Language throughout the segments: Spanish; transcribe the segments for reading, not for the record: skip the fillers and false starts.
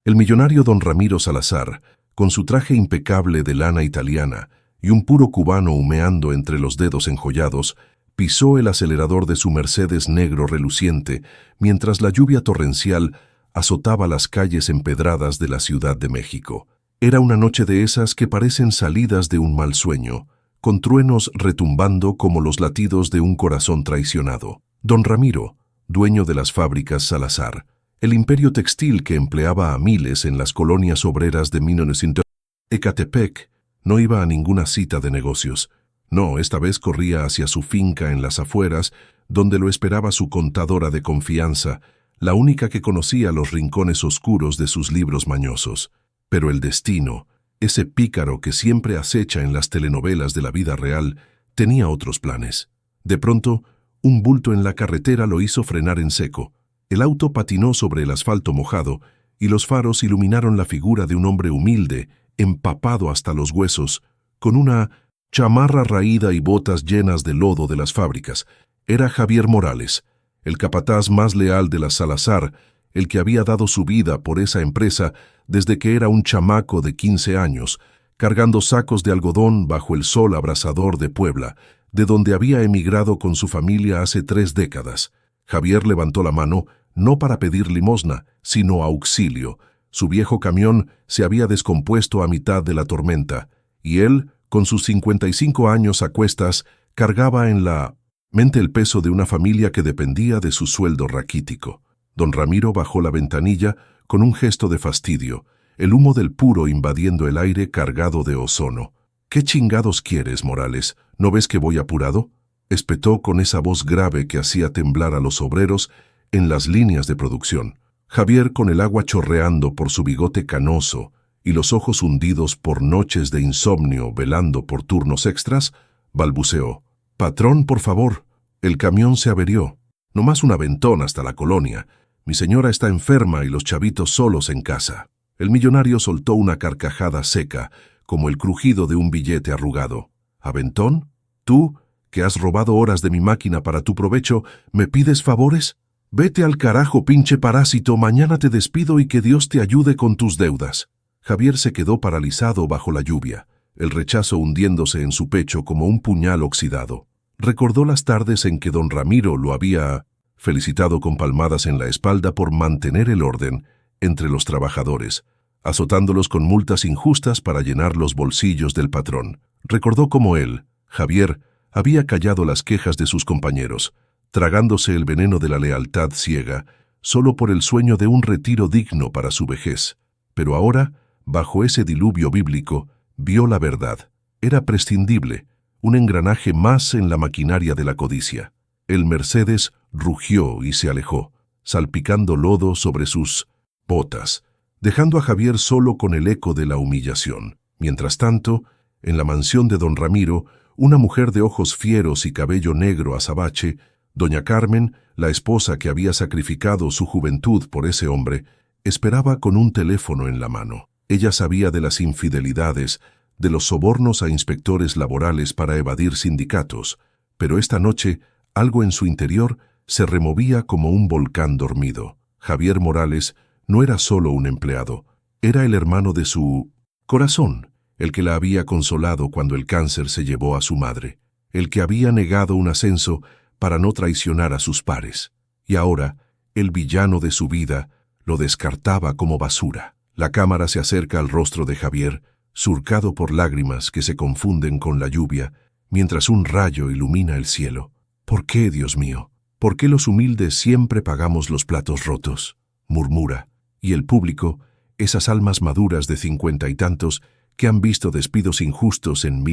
El millonario don Ramiro Salazar, con su traje impecable de lana italiana y un puro cubano humeando entre los dedos enjollados, pisó el acelerador de su Mercedes negro reluciente mientras la lluvia torrencial azotaba las calles empedradas de la Ciudad de México. Era una noche de esas que parecen salidas de un mal sueño, con truenos retumbando como los latidos de un corazón traicionado. Don Ramiro, dueño de las fábricas Salazar, el imperio textil que empleaba a miles en las colonias obreras de 1900, Ecatepec, no iba a ninguna cita de negocios. No, esta vez corría hacia su finca en las afueras, donde lo esperaba su contadora de confianza, la única que conocía los rincones oscuros de sus libros mañosos. Pero el destino, ese pícaro que siempre acecha en las telenovelas de la vida real, tenía otros planes. De pronto, un bulto en la carretera lo hizo frenar en seco. El auto patinó sobre el asfalto mojado y los faros iluminaron la figura de un hombre humilde, empapado hasta los huesos, con una chamarra raída y botas llenas de lodo de las fábricas. Era Javier Morales, el capataz más leal de las Salazar, el que había dado su vida por esa empresa desde que era un chamaco de 15 años, cargando sacos de algodón bajo el sol abrasador de Puebla, de donde había emigrado con su familia hace 3 décadas. Javier levantó la mano, no para pedir limosna, sino auxilio. Su viejo camión se había descompuesto a mitad de la tormenta, y él, con sus 55 años a cuestas, cargaba en la mente el peso de una familia que dependía de su sueldo raquítico. Don Ramiro bajó la ventanilla con un gesto de fastidio, el humo del puro invadiendo el aire cargado de ozono. «¿Qué chingados quieres, Morales? ¿No ves que voy apurado?», espetó con esa voz grave que hacía temblar a los obreros en las líneas de producción. Javier, con el agua chorreando por su bigote canoso y los ojos hundidos por noches de insomnio velando por turnos extras, balbuceó: «Patrón, por favor, el camión se averió. Nomás un aventón hasta la colonia. Mi señora está enferma y los chavitos solos en casa». El millonario soltó una carcajada seca, como el crujido de un billete arrugado. «¿Aventón? ¿Tú, que has robado horas de mi máquina para tu provecho, me pides favores? Vete al carajo, pinche parásito, mañana te despido y que Dios te ayude con tus deudas». Javier se quedó paralizado bajo la lluvia, el rechazo hundiéndose en su pecho como un puñal oxidado. Recordó las tardes en que don Ramiro lo había felicitado con palmadas en la espalda por mantener el orden entre los trabajadores, azotándolos con multas injustas para llenar los bolsillos del patrón. Recordó cómo él, Javier, había callado las quejas de sus compañeros, tragándose el veneno de la lealtad ciega, solo por el sueño de un retiro digno para su vejez. Pero ahora, bajo ese diluvio bíblico, vio la verdad. Era prescindible, un engranaje más en la maquinaria de la codicia. El Mercedes rugió y se alejó, salpicando lodo sobre sus botas, dejando a Javier solo con el eco de la humillación. Mientras tanto, en la mansión de don Ramiro, una mujer de ojos fieros y cabello negro azabache, doña Carmen, la esposa que había sacrificado su juventud por ese hombre, esperaba con un teléfono en la mano. Ella sabía de las infidelidades, de los sobornos a inspectores laborales para evadir sindicatos, pero esta noche algo en su interior se removía como un volcán dormido. Javier Morales no era solo un empleado, era el hermano de su corazón, el que la había consolado cuando el cáncer se llevó a su madre, el que había negado un ascenso para no traicionar a sus pares, y ahora el villano de su vida lo descartaba como basura. La cámara se acerca al rostro de Javier, surcado por lágrimas que se confunden con la lluvia, mientras un rayo ilumina el cielo. «¿Por qué, Dios mío? ¿Por qué los humildes siempre pagamos los platos rotos?», murmura, y el público, esas almas maduras de 50 y tantos que han visto despidos injustos en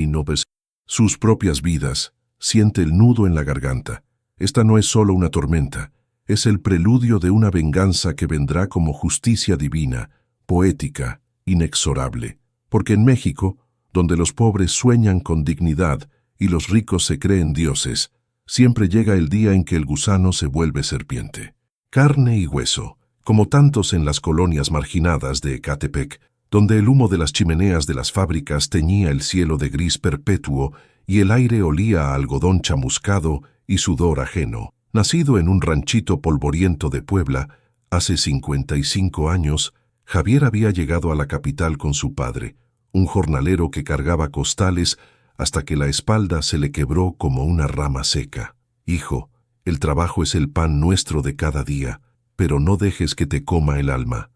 sus propias vidas, siente el nudo en la garganta. Esta no es solo una tormenta, es el preludio de una venganza que vendrá como justicia divina, poética, inexorable. Porque en México, donde los pobres sueñan con dignidad y los ricos se creen dioses, siempre llega el día en que el gusano se vuelve serpiente. Carne y hueso, como tantos en las colonias marginadas de Ecatepec, donde el humo de las chimeneas de las fábricas teñía el cielo de gris perpetuo y el aire olía a algodón chamuscado y sudor ajeno. Nacido en un ranchito polvoriento de Puebla, hace 55 años, Javier había llegado a la capital con su padre, un jornalero que cargaba costales hasta que la espalda se le quebró como una rama seca. «Hijo, el trabajo es el pan nuestro de cada día, pero no dejes que te coma el alma»,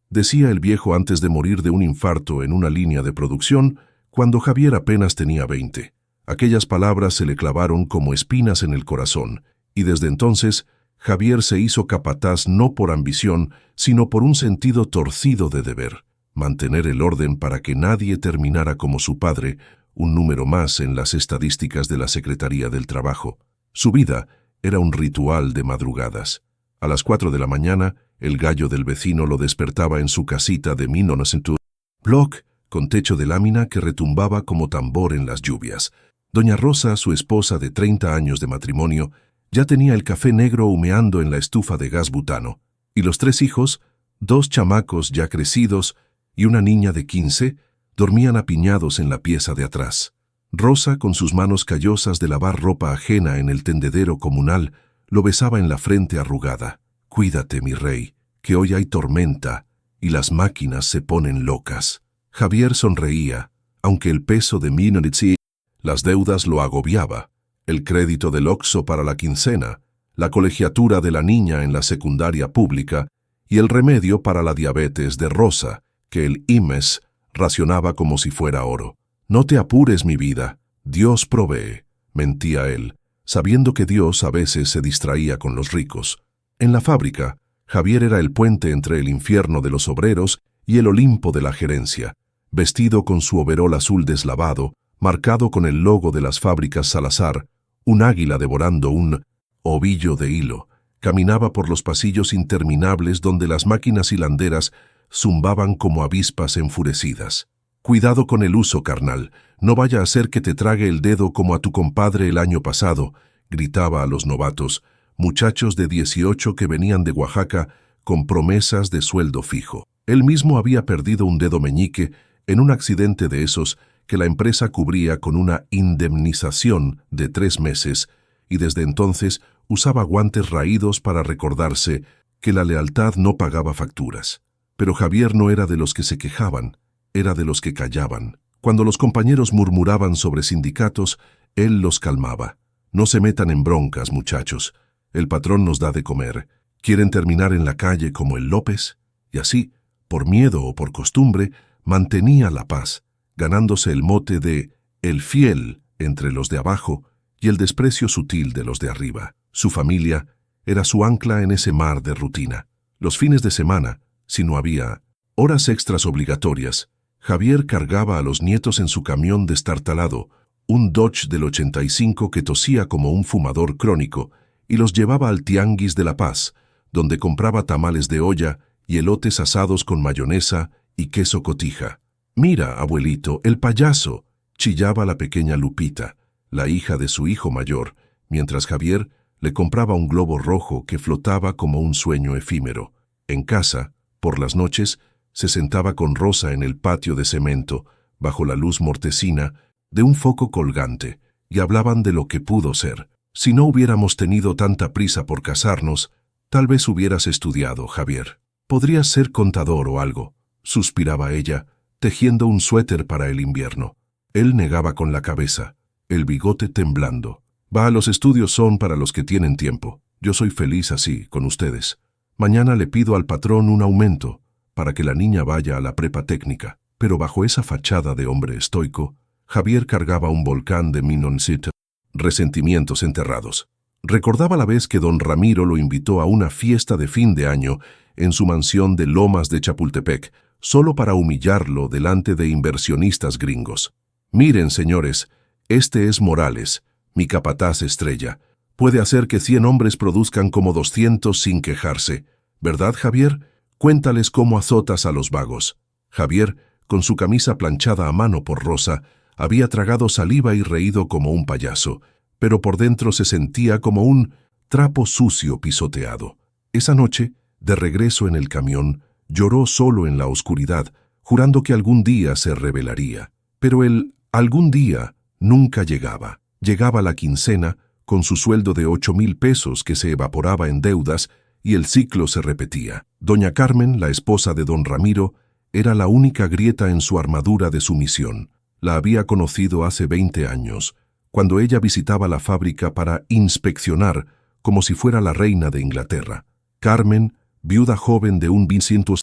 decía el viejo antes de morir de un infarto en una línea de producción cuando Javier apenas tenía 20. Aquellas palabras se le clavaron como espinas en el corazón, y desde entonces Javier se hizo capataz no por ambición, sino por un sentido torcido de deber: mantener el orden para que nadie terminara como su padre, un número más en las estadísticas de la Secretaría del Trabajo. Su vida era un ritual de madrugadas. A las 4 de la mañana, el gallo del vecino lo despertaba en su casita de 1900 block, con techo de lámina que retumbaba como tambor en las lluvias. Doña Rosa, su esposa de 30 años de matrimonio, ya tenía el café negro humeando en la estufa de gas butano, y los 3 hijos, 2 chamacos ya crecidos y una niña de 15, dormían apiñados en la pieza de atrás. Rosa, con sus manos callosas de lavar ropa ajena en el tendedero comunal, lo besaba en la frente arrugada. «Cuídate, mi rey, que hoy hay tormenta y las máquinas se ponen locas». Javier sonreía, aunque el peso de Minoritzi, las deudas lo agobiaba. El crédito del Oxxo para la quincena, la colegiatura de la niña en la secundaria pública y el remedio para la diabetes de Rosa, que el IMES racionaba como si fuera oro. «No te apures, mi vida, Dios provee», mentía él, sabiendo que Dios a veces se distraía con los ricos. En la fábrica, Javier era el puente entre el infierno de los obreros y el Olimpo de la gerencia. Vestido con su overol azul deslavado, marcado con el logo de las fábricas Salazar, un águila devorando un ovillo de hilo, caminaba por los pasillos interminables donde las máquinas hilanderas zumbaban como avispas enfurecidas. «Cuidado con el uso, carnal, no vaya a ser que te trague el dedo como a tu compadre el año pasado», gritaba a los novatos, muchachos de 18 que venían de Oaxaca con promesas de sueldo fijo. Él mismo había perdido un dedo meñique en un accidente de esos que la empresa cubría con una indemnización de 3 meses, y desde entonces usaba guantes raídos para recordarse que la lealtad no pagaba facturas. Pero Javier no era de los que se quejaban, era de los que callaban. Cuando los compañeros murmuraban sobre sindicatos, él los calmaba. «No se metan en broncas, muchachos. El patrón nos da de comer. ¿Quieren terminar en la calle como el López?». Y así, por miedo o por costumbre, mantenía la paz, ganándose el mote de «el fiel» entre los de abajo y el desprecio sutil de los de arriba. Su familia era su ancla en ese mar de rutina. Los fines de semana, si no había horas extras obligatorias, Javier cargaba a los nietos en su camión destartalado, un Dodge del 85 que tosía como un fumador crónico, y los llevaba al Tianguis de La Paz, donde compraba tamales de olla y elotes asados con mayonesa y queso cotija. «Mira, abuelito, el payaso», chillaba la pequeña Lupita, la hija de su hijo mayor, mientras Javier le compraba un globo rojo que flotaba como un sueño efímero. En casa, por las noches, se sentaba con Rosa en el patio de cemento, bajo la luz mortecina de un foco colgante, y hablaban de lo que pudo ser. «Si no hubiéramos tenido tanta prisa por casarnos, tal vez hubieras estudiado, Javier. Podrías ser contador o algo», suspiraba ella, tejiendo un suéter para el invierno. Él negaba con la cabeza, el bigote temblando. «Va, los estudios son para los que tienen tiempo. Yo soy feliz así, con ustedes. Mañana le pido al patrón un aumento para que la niña vaya a la prepa técnica». Pero bajo esa fachada de hombre estoico, Javier cargaba un volcán de Minoncita, resentimientos enterrados. Recordaba la vez que don Ramiro lo invitó a una fiesta de fin de año en su mansión de Lomas de Chapultepec, solo para humillarlo delante de inversionistas gringos. «Miren, señores, este es Morales, mi capataz estrella. Puede hacer que 100 hombres produzcan como 200 sin quejarse. ¿Verdad, Javier? Cuéntales cómo azotas a los vagos». Javier, con su camisa planchada a mano por Rosa, había tragado saliva y reído como un payaso, pero por dentro se sentía como un trapo sucio pisoteado. Esa noche, de regreso en el camión, lloró solo en la oscuridad, jurando que algún día se rebelaría. Pero el algún día nunca llegaba. Llegaba la quincena, con su sueldo de 8,000 pesos que se evaporaba en deudas, y el ciclo se repetía. Doña Carmen, la esposa de don Ramiro, era la única grieta en su armadura de sumisión. La había conocido hace 20 años, cuando ella visitaba la fábrica para inspeccionar como si fuera la reina de Inglaterra. Carmen, viuda joven de un Vincento,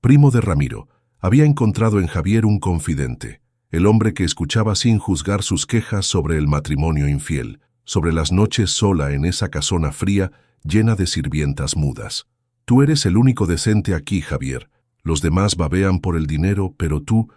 primo de Ramiro, había encontrado en Javier un confidente, el hombre que escuchaba sin juzgar sus quejas sobre el matrimonio infiel, sobre las noches sola en esa casona fría llena de sirvientas mudas. Tú eres el único decente aquí, Javier. Los demás babean por el dinero, pero tú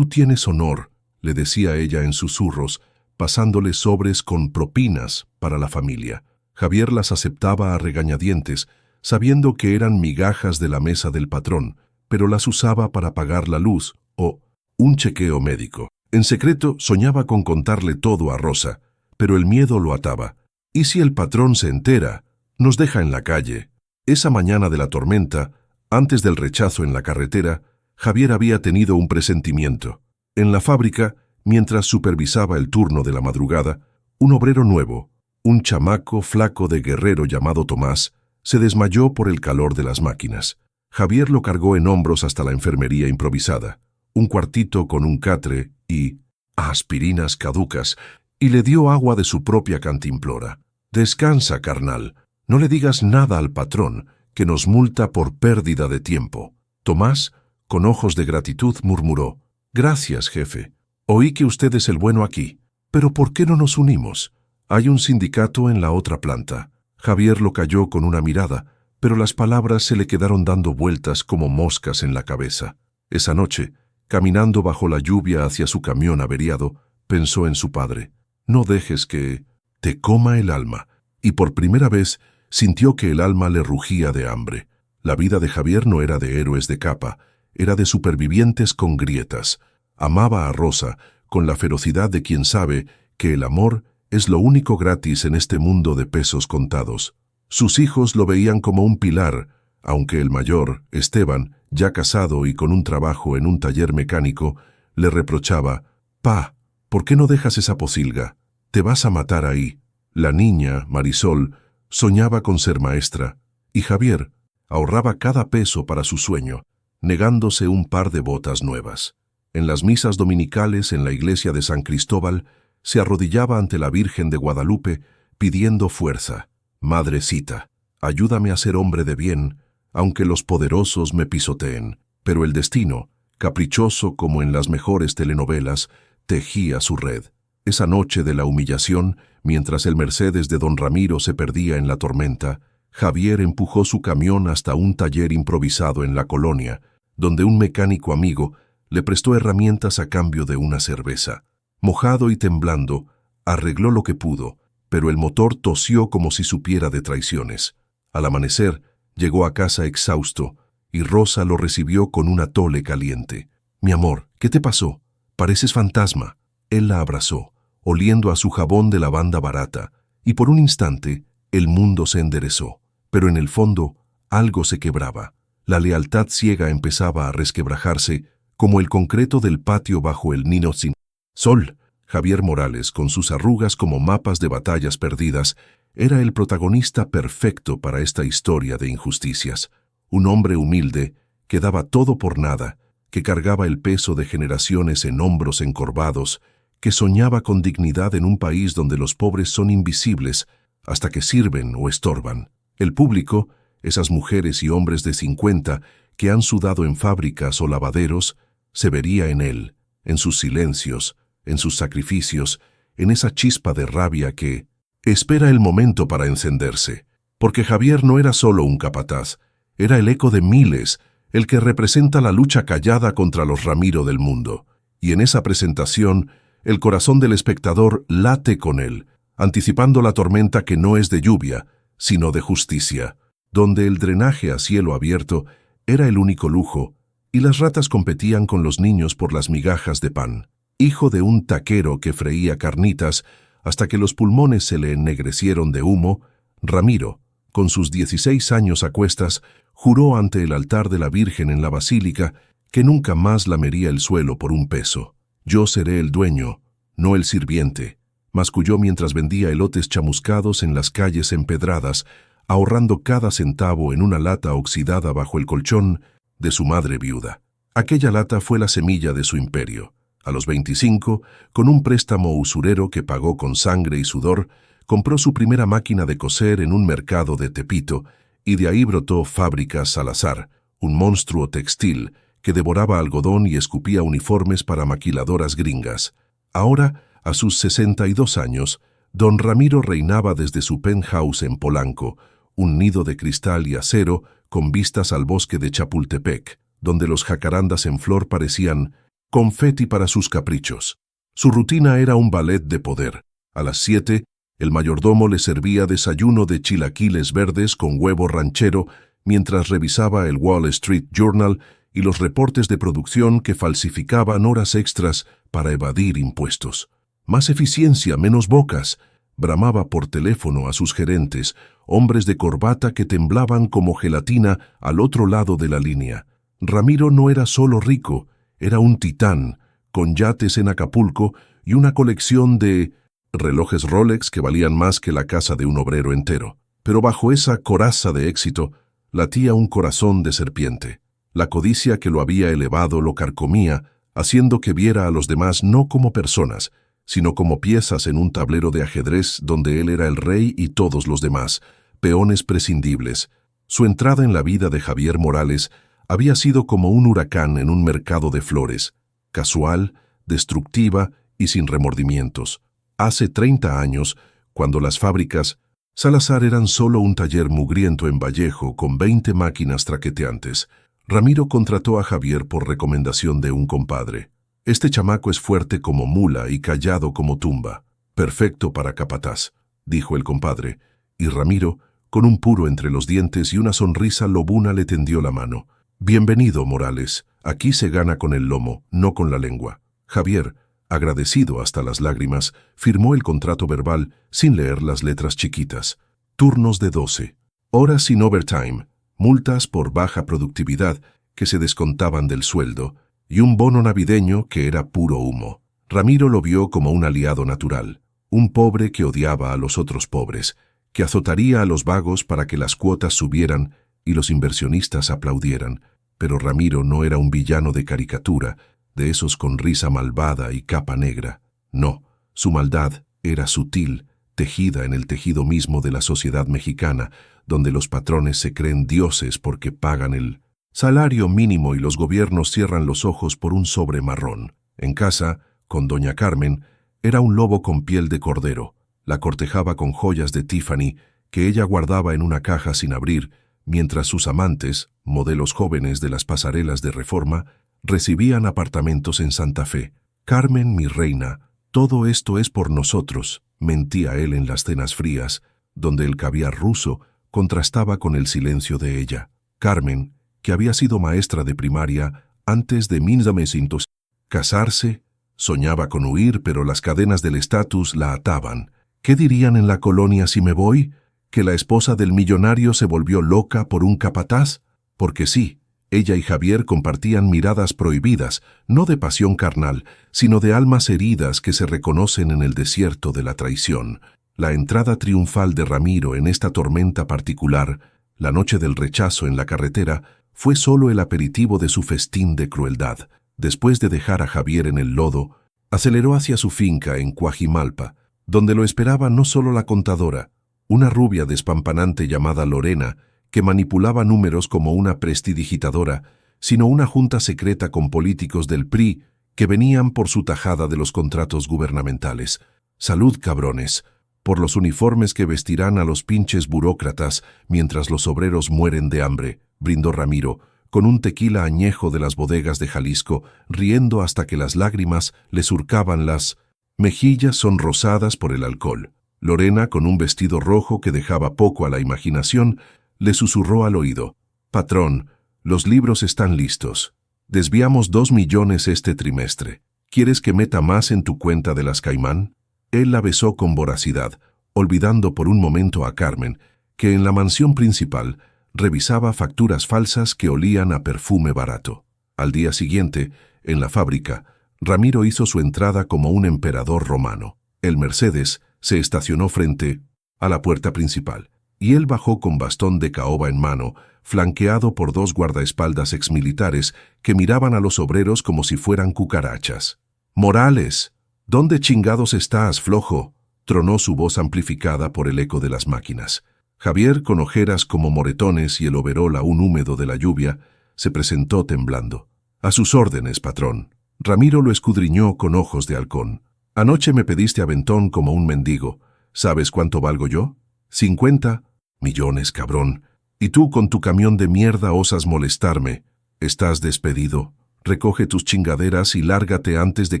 tienes honor, le decía ella en susurros, pasándole sobres con propinas para la familia. Javier las aceptaba a regañadientes, sabiendo que eran migajas de la mesa del patrón, pero las usaba para pagar la luz o un chequeo médico. En secreto soñaba con contarle todo a Rosa, pero el miedo lo ataba. ¿Y si el patrón se entera? Nos deja en la calle. Esa mañana de la tormenta, antes del rechazo en la carretera, Javier había tenido un presentimiento. En la fábrica, mientras supervisaba el turno de la madrugada, un obrero nuevo, un chamaco flaco de guerrero llamado Tomás, se desmayó por el calor de las máquinas. Javier lo cargó en hombros hasta la enfermería improvisada, un cuartito con un catre y aspirinas caducas, y le dio agua de su propia cantimplora. «Descansa, carnal. No le digas nada al patrón, que nos multa por pérdida de tiempo». Tomás, con ojos de gratitud, murmuró: «Gracias, jefe. Oí que usted es el bueno aquí. Pero ¿por qué no nos unimos? Hay un sindicato en la otra planta». Javier lo calló con una mirada, pero las palabras se le quedaron dando vueltas como moscas en la cabeza. Esa noche, caminando bajo la lluvia hacia su camión averiado, pensó en su padre. «No dejes que te coma el alma». Y por primera vez sintió que el alma le rugía de hambre. La vida de Javier no era de héroes de capa, era de supervivientes con grietas. Amaba a Rosa con la ferocidad de quien sabe que el amor es lo único gratis en este mundo de pesos contados. Sus hijos lo veían como un pilar, aunque el mayor, Esteban, ya casado y con un trabajo en un taller mecánico, le reprochaba: «Pa, ¿por qué no dejas esa pocilga? Te vas a matar ahí». La niña, Marisol, soñaba con ser maestra, y Javier ahorraba cada peso para su sueño, negándose un par de botas nuevas. En las misas dominicales en la iglesia de San Cristóbal, se arrodillaba ante la Virgen de Guadalupe pidiendo fuerza. «Madrecita, ayúdame a ser hombre de bien, aunque los poderosos me pisoteen». Pero el destino, caprichoso como en las mejores telenovelas, tejía su red. Esa noche de la humillación, mientras el Mercedes de don Ramiro se perdía en la tormenta, Javier empujó su camión hasta un taller improvisado en la colonia, donde un mecánico amigo le prestó herramientas a cambio de una cerveza. Mojado y temblando, arregló lo que pudo, pero el motor tosió como si supiera de traiciones. Al amanecer, llegó a casa exhausto, y Rosa lo recibió con un atole caliente. «Mi amor, ¿qué te pasó? Pareces fantasma». Él la abrazó, oliendo a su jabón de lavanda barata, y por un instante el mundo se enderezó. Pero en el fondo algo se quebraba. La lealtad ciega empezaba a resquebrajarse como el concreto del patio bajo el nino sin sol. Javier Morales, con sus arrugas como mapas de batallas perdidas, era el protagonista perfecto para esta historia de injusticias. Un hombre humilde que daba todo por nada, que cargaba el peso de generaciones en hombros encorvados, que soñaba con dignidad en un país donde los pobres son invisibles hasta que sirven o estorban. El público, esas mujeres y hombres de 50 que han sudado en fábricas o lavaderos, se vería en él, en sus silencios, en sus sacrificios, en esa chispa de rabia que espera el momento para encenderse. Porque Javier no era solo un capataz, era el eco de miles, el que representa la lucha callada contra los Ramiro del mundo. Y en esa presentación, el corazón del espectador late con él, anticipando la tormenta que no es de lluvia, sino de justicia, donde el drenaje a cielo abierto era el único lujo, y las ratas competían con los niños por las migajas de pan. Hijo de un taquero que freía carnitas hasta que los pulmones se le ennegrecieron de humo, Ramiro, con sus 16 años a cuestas, juró ante el altar de la Virgen en la basílica que nunca más lamería el suelo por un peso. «Yo seré el dueño, no el sirviente», masculló mientras vendía elotes chamuscados en las calles empedradas, ahorrando cada centavo en una lata oxidada bajo el colchón de su madre viuda. Aquella lata fue la semilla de su imperio. A los 25, con un préstamo usurero que pagó con sangre y sudor, compró su primera máquina de coser en un mercado de Tepito, y de ahí brotó Fábricas Salazar, un monstruo textil que devoraba algodón y escupía uniformes para maquiladoras gringas. Ahora, a sus 62 años, don Ramiro reinaba desde su penthouse en Polanco, un nido de cristal y acero con vistas al bosque de Chapultepec, donde los jacarandas en flor parecían confeti para sus caprichos. Su rutina era un ballet de poder. A las 7, el mayordomo le servía desayuno de chilaquiles verdes con huevo ranchero mientras revisaba el Wall Street Journal y los reportes de producción que falsificaban horas extras para evadir impuestos. Más eficiencia, menos bocas, bramaba por teléfono a sus gerentes, hombres de corbata que temblaban como gelatina al otro lado de la línea. Ramiro no era solo rico, era un titán, con yates en Acapulco y una colección de relojes Rolex que valían más que la casa de un obrero entero. Pero bajo esa coraza de éxito latía un corazón de serpiente. La codicia que lo había elevado lo carcomía, haciendo que viera a los demás no como personas, sino como piezas en un tablero de ajedrez donde él era el rey y todos los demás, peones prescindibles. Su entrada en la vida de Javier Morales había sido como un huracán en un mercado de flores, casual, destructiva y sin remordimientos. Hace 30 años, cuando las fábricas Salazar eran solo un taller mugriento en Vallejo con 20 máquinas traqueteantes, Ramiro contrató a Javier por recomendación de un compadre. Este chamaco es fuerte como mula y callado como tumba. Perfecto para capataz, dijo el compadre, y Ramiro, con un puro entre los dientes y una sonrisa lobuna, le tendió la mano. Bienvenido, Morales. Aquí se gana con el lomo, no con la lengua. Javier, agradecido hasta las lágrimas, firmó el contrato verbal sin leer las letras chiquitas. Turnos de 12, horas sin overtime, multas por baja productividad que se descontaban del sueldo y un bono navideño que era puro humo. Ramiro lo vio como un aliado natural, un pobre que odiaba a los otros pobres, que azotaría a los vagos para que las cuotas subieran y los inversionistas aplaudieran. Pero Ramiro no era un villano de caricatura, de esos con risa malvada y capa negra. No, su maldad era sutil, tejida en el tejido mismo de la sociedad mexicana, donde los patrones se creen dioses porque pagan el salario mínimo y los gobiernos cierran los ojos por un sobre marrón. En casa, con doña Carmen, era un lobo con piel de cordero. La cortejaba con joyas de Tiffany que ella guardaba en una caja sin abrir, mientras sus amantes, modelos jóvenes de las pasarelas de Reforma, recibían apartamentos en Santa Fe. Carmen, mi reina, todo esto es por nosotros, mentía él en las cenas frías, donde el caviar ruso contrastaba con el silencio de ella. Carmen, que había sido maestra de primaria antes de 1900 casarse, soñaba con huir, pero las cadenas del estatus la ataban. ¿Qué dirían en la colonia si me voy? ¿Que la esposa del millonario se volvió loca por un capataz? Porque sí, ella y Javier compartían miradas prohibidas, no de pasión carnal, sino de almas heridas que se reconocen en el desierto de la traición. La entrada triunfal de Ramiro en esta tormenta particular, la noche del rechazo en la carretera, fue solo el aperitivo de su festín de crueldad. Después de dejar a Javier en el lodo, aceleró hacia su finca en Coajimalpa, donde lo esperaba no solo la contadora, una rubia despampanante llamada Lorena, que manipulaba números como una prestidigitadora, sino una junta secreta con políticos del PRI que venían por su tajada de los contratos gubernamentales. Salud, cabrones, por los uniformes que vestirán a los pinches burócratas mientras los obreros mueren de hambre, brindó Ramiro, con un tequila añejo de las bodegas de Jalisco, riendo hasta que las lágrimas le surcaban las mejillas sonrosadas por el alcohol. Lorena, con un vestido rojo que dejaba poco a la imaginación, le susurró al oído: «Patrón, los libros están listos. Desviamos 2 millones este trimestre. ¿Quieres que meta más en tu cuenta de las Caimán?» Él la besó con voracidad, olvidando por un momento a Carmen, que en la mansión principal revisaba facturas falsas que olían a perfume barato. Al día siguiente, en la fábrica, Ramiro hizo su entrada como un emperador romano. El Mercedes se estacionó frente a la puerta principal, y él bajó con bastón de caoba en mano, flanqueado por 2 guardaespaldas exmilitares que miraban a los obreros como si fueran cucarachas. «Morales, ¿dónde chingados estás, flojo?», tronó su voz amplificada por el eco de las máquinas. Javier, con ojeras como moretones y el overol aún húmedo de la lluvia, se presentó temblando. «A sus órdenes, patrón». Ramiro lo escudriñó con ojos de halcón. «Anoche me pediste aventón como un mendigo. ¿Sabes cuánto valgo yo? 50 millones, cabrón. Y tú con tu camión de mierda osas molestarme. Estás despedido. Recoge tus chingaderas y lárgate antes de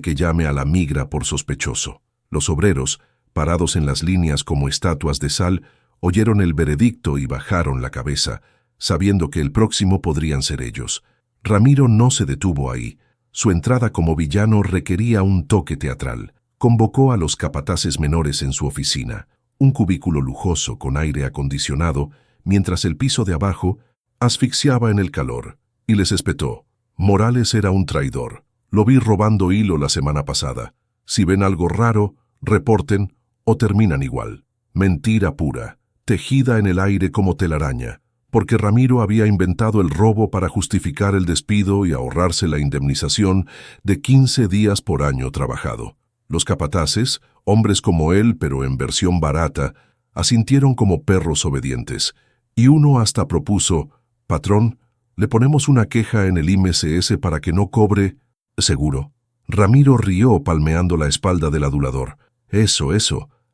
que llame a la migra por sospechoso». Los obreros, parados en las líneas como estatuas de sal, oyeron el veredicto y bajaron la cabeza, sabiendo que el próximo podrían ser ellos. Ramiro no se detuvo ahí. Su entrada como villano requería un toque teatral. Convocó a los capataces menores en su oficina, un cubículo lujoso con aire acondicionado, mientras el piso de abajo asfixiaba en el calor, y les espetó: «Morales era un traidor. Lo vi robando hilo la semana pasada. Si ven algo raro, reporten o terminan igual». Mentira pura, tejida en el aire como telaraña, porque Ramiro había inventado el robo para justificar el despido y ahorrarse la indemnización de 15 días por año trabajado. Los capataces, hombres como él pero en versión barata, asintieron como perros obedientes, y uno hasta propuso: «Patrón, le ponemos una queja en el IMSS para que no cobre seguro». Ramiro rió palmeando la espalda del adulador. «Eso,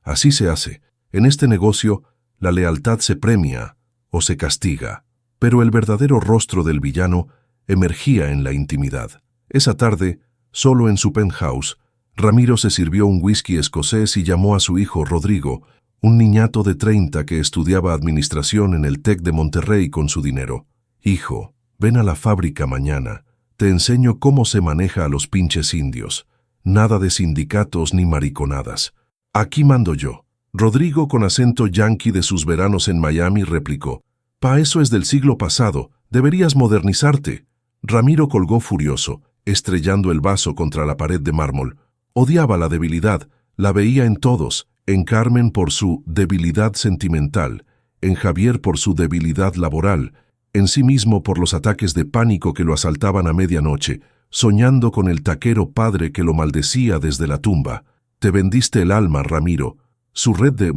así se hace. En este negocio, la lealtad se premia o se castiga». Pero el verdadero rostro del villano emergía en la intimidad. Esa tarde, solo en su penthouse, Ramiro se sirvió un whisky escocés y llamó a su hijo Rodrigo, un niñato de 30 que estudiaba administración en el TEC de Monterrey con su dinero. «Hijo, ven a la fábrica mañana. Te enseño cómo se maneja a los pinches indios. Nada de sindicatos ni mariconadas. Aquí mando yo». Rodrigo, con acento yanqui de sus veranos en Miami, replicó: «Pa, eso es del siglo pasado. Deberías modernizarte». Ramiro colgó furioso, estrellando el vaso contra la pared de mármol. Odiaba la debilidad, la veía en todos, en Carmen por su debilidad sentimental, en Javier por su debilidad laboral, en sí mismo por los ataques de pánico que lo asaltaban a medianoche, soñando con el taquero padre que lo maldecía desde la tumba. «Te vendiste el alma, Ramiro». Su red de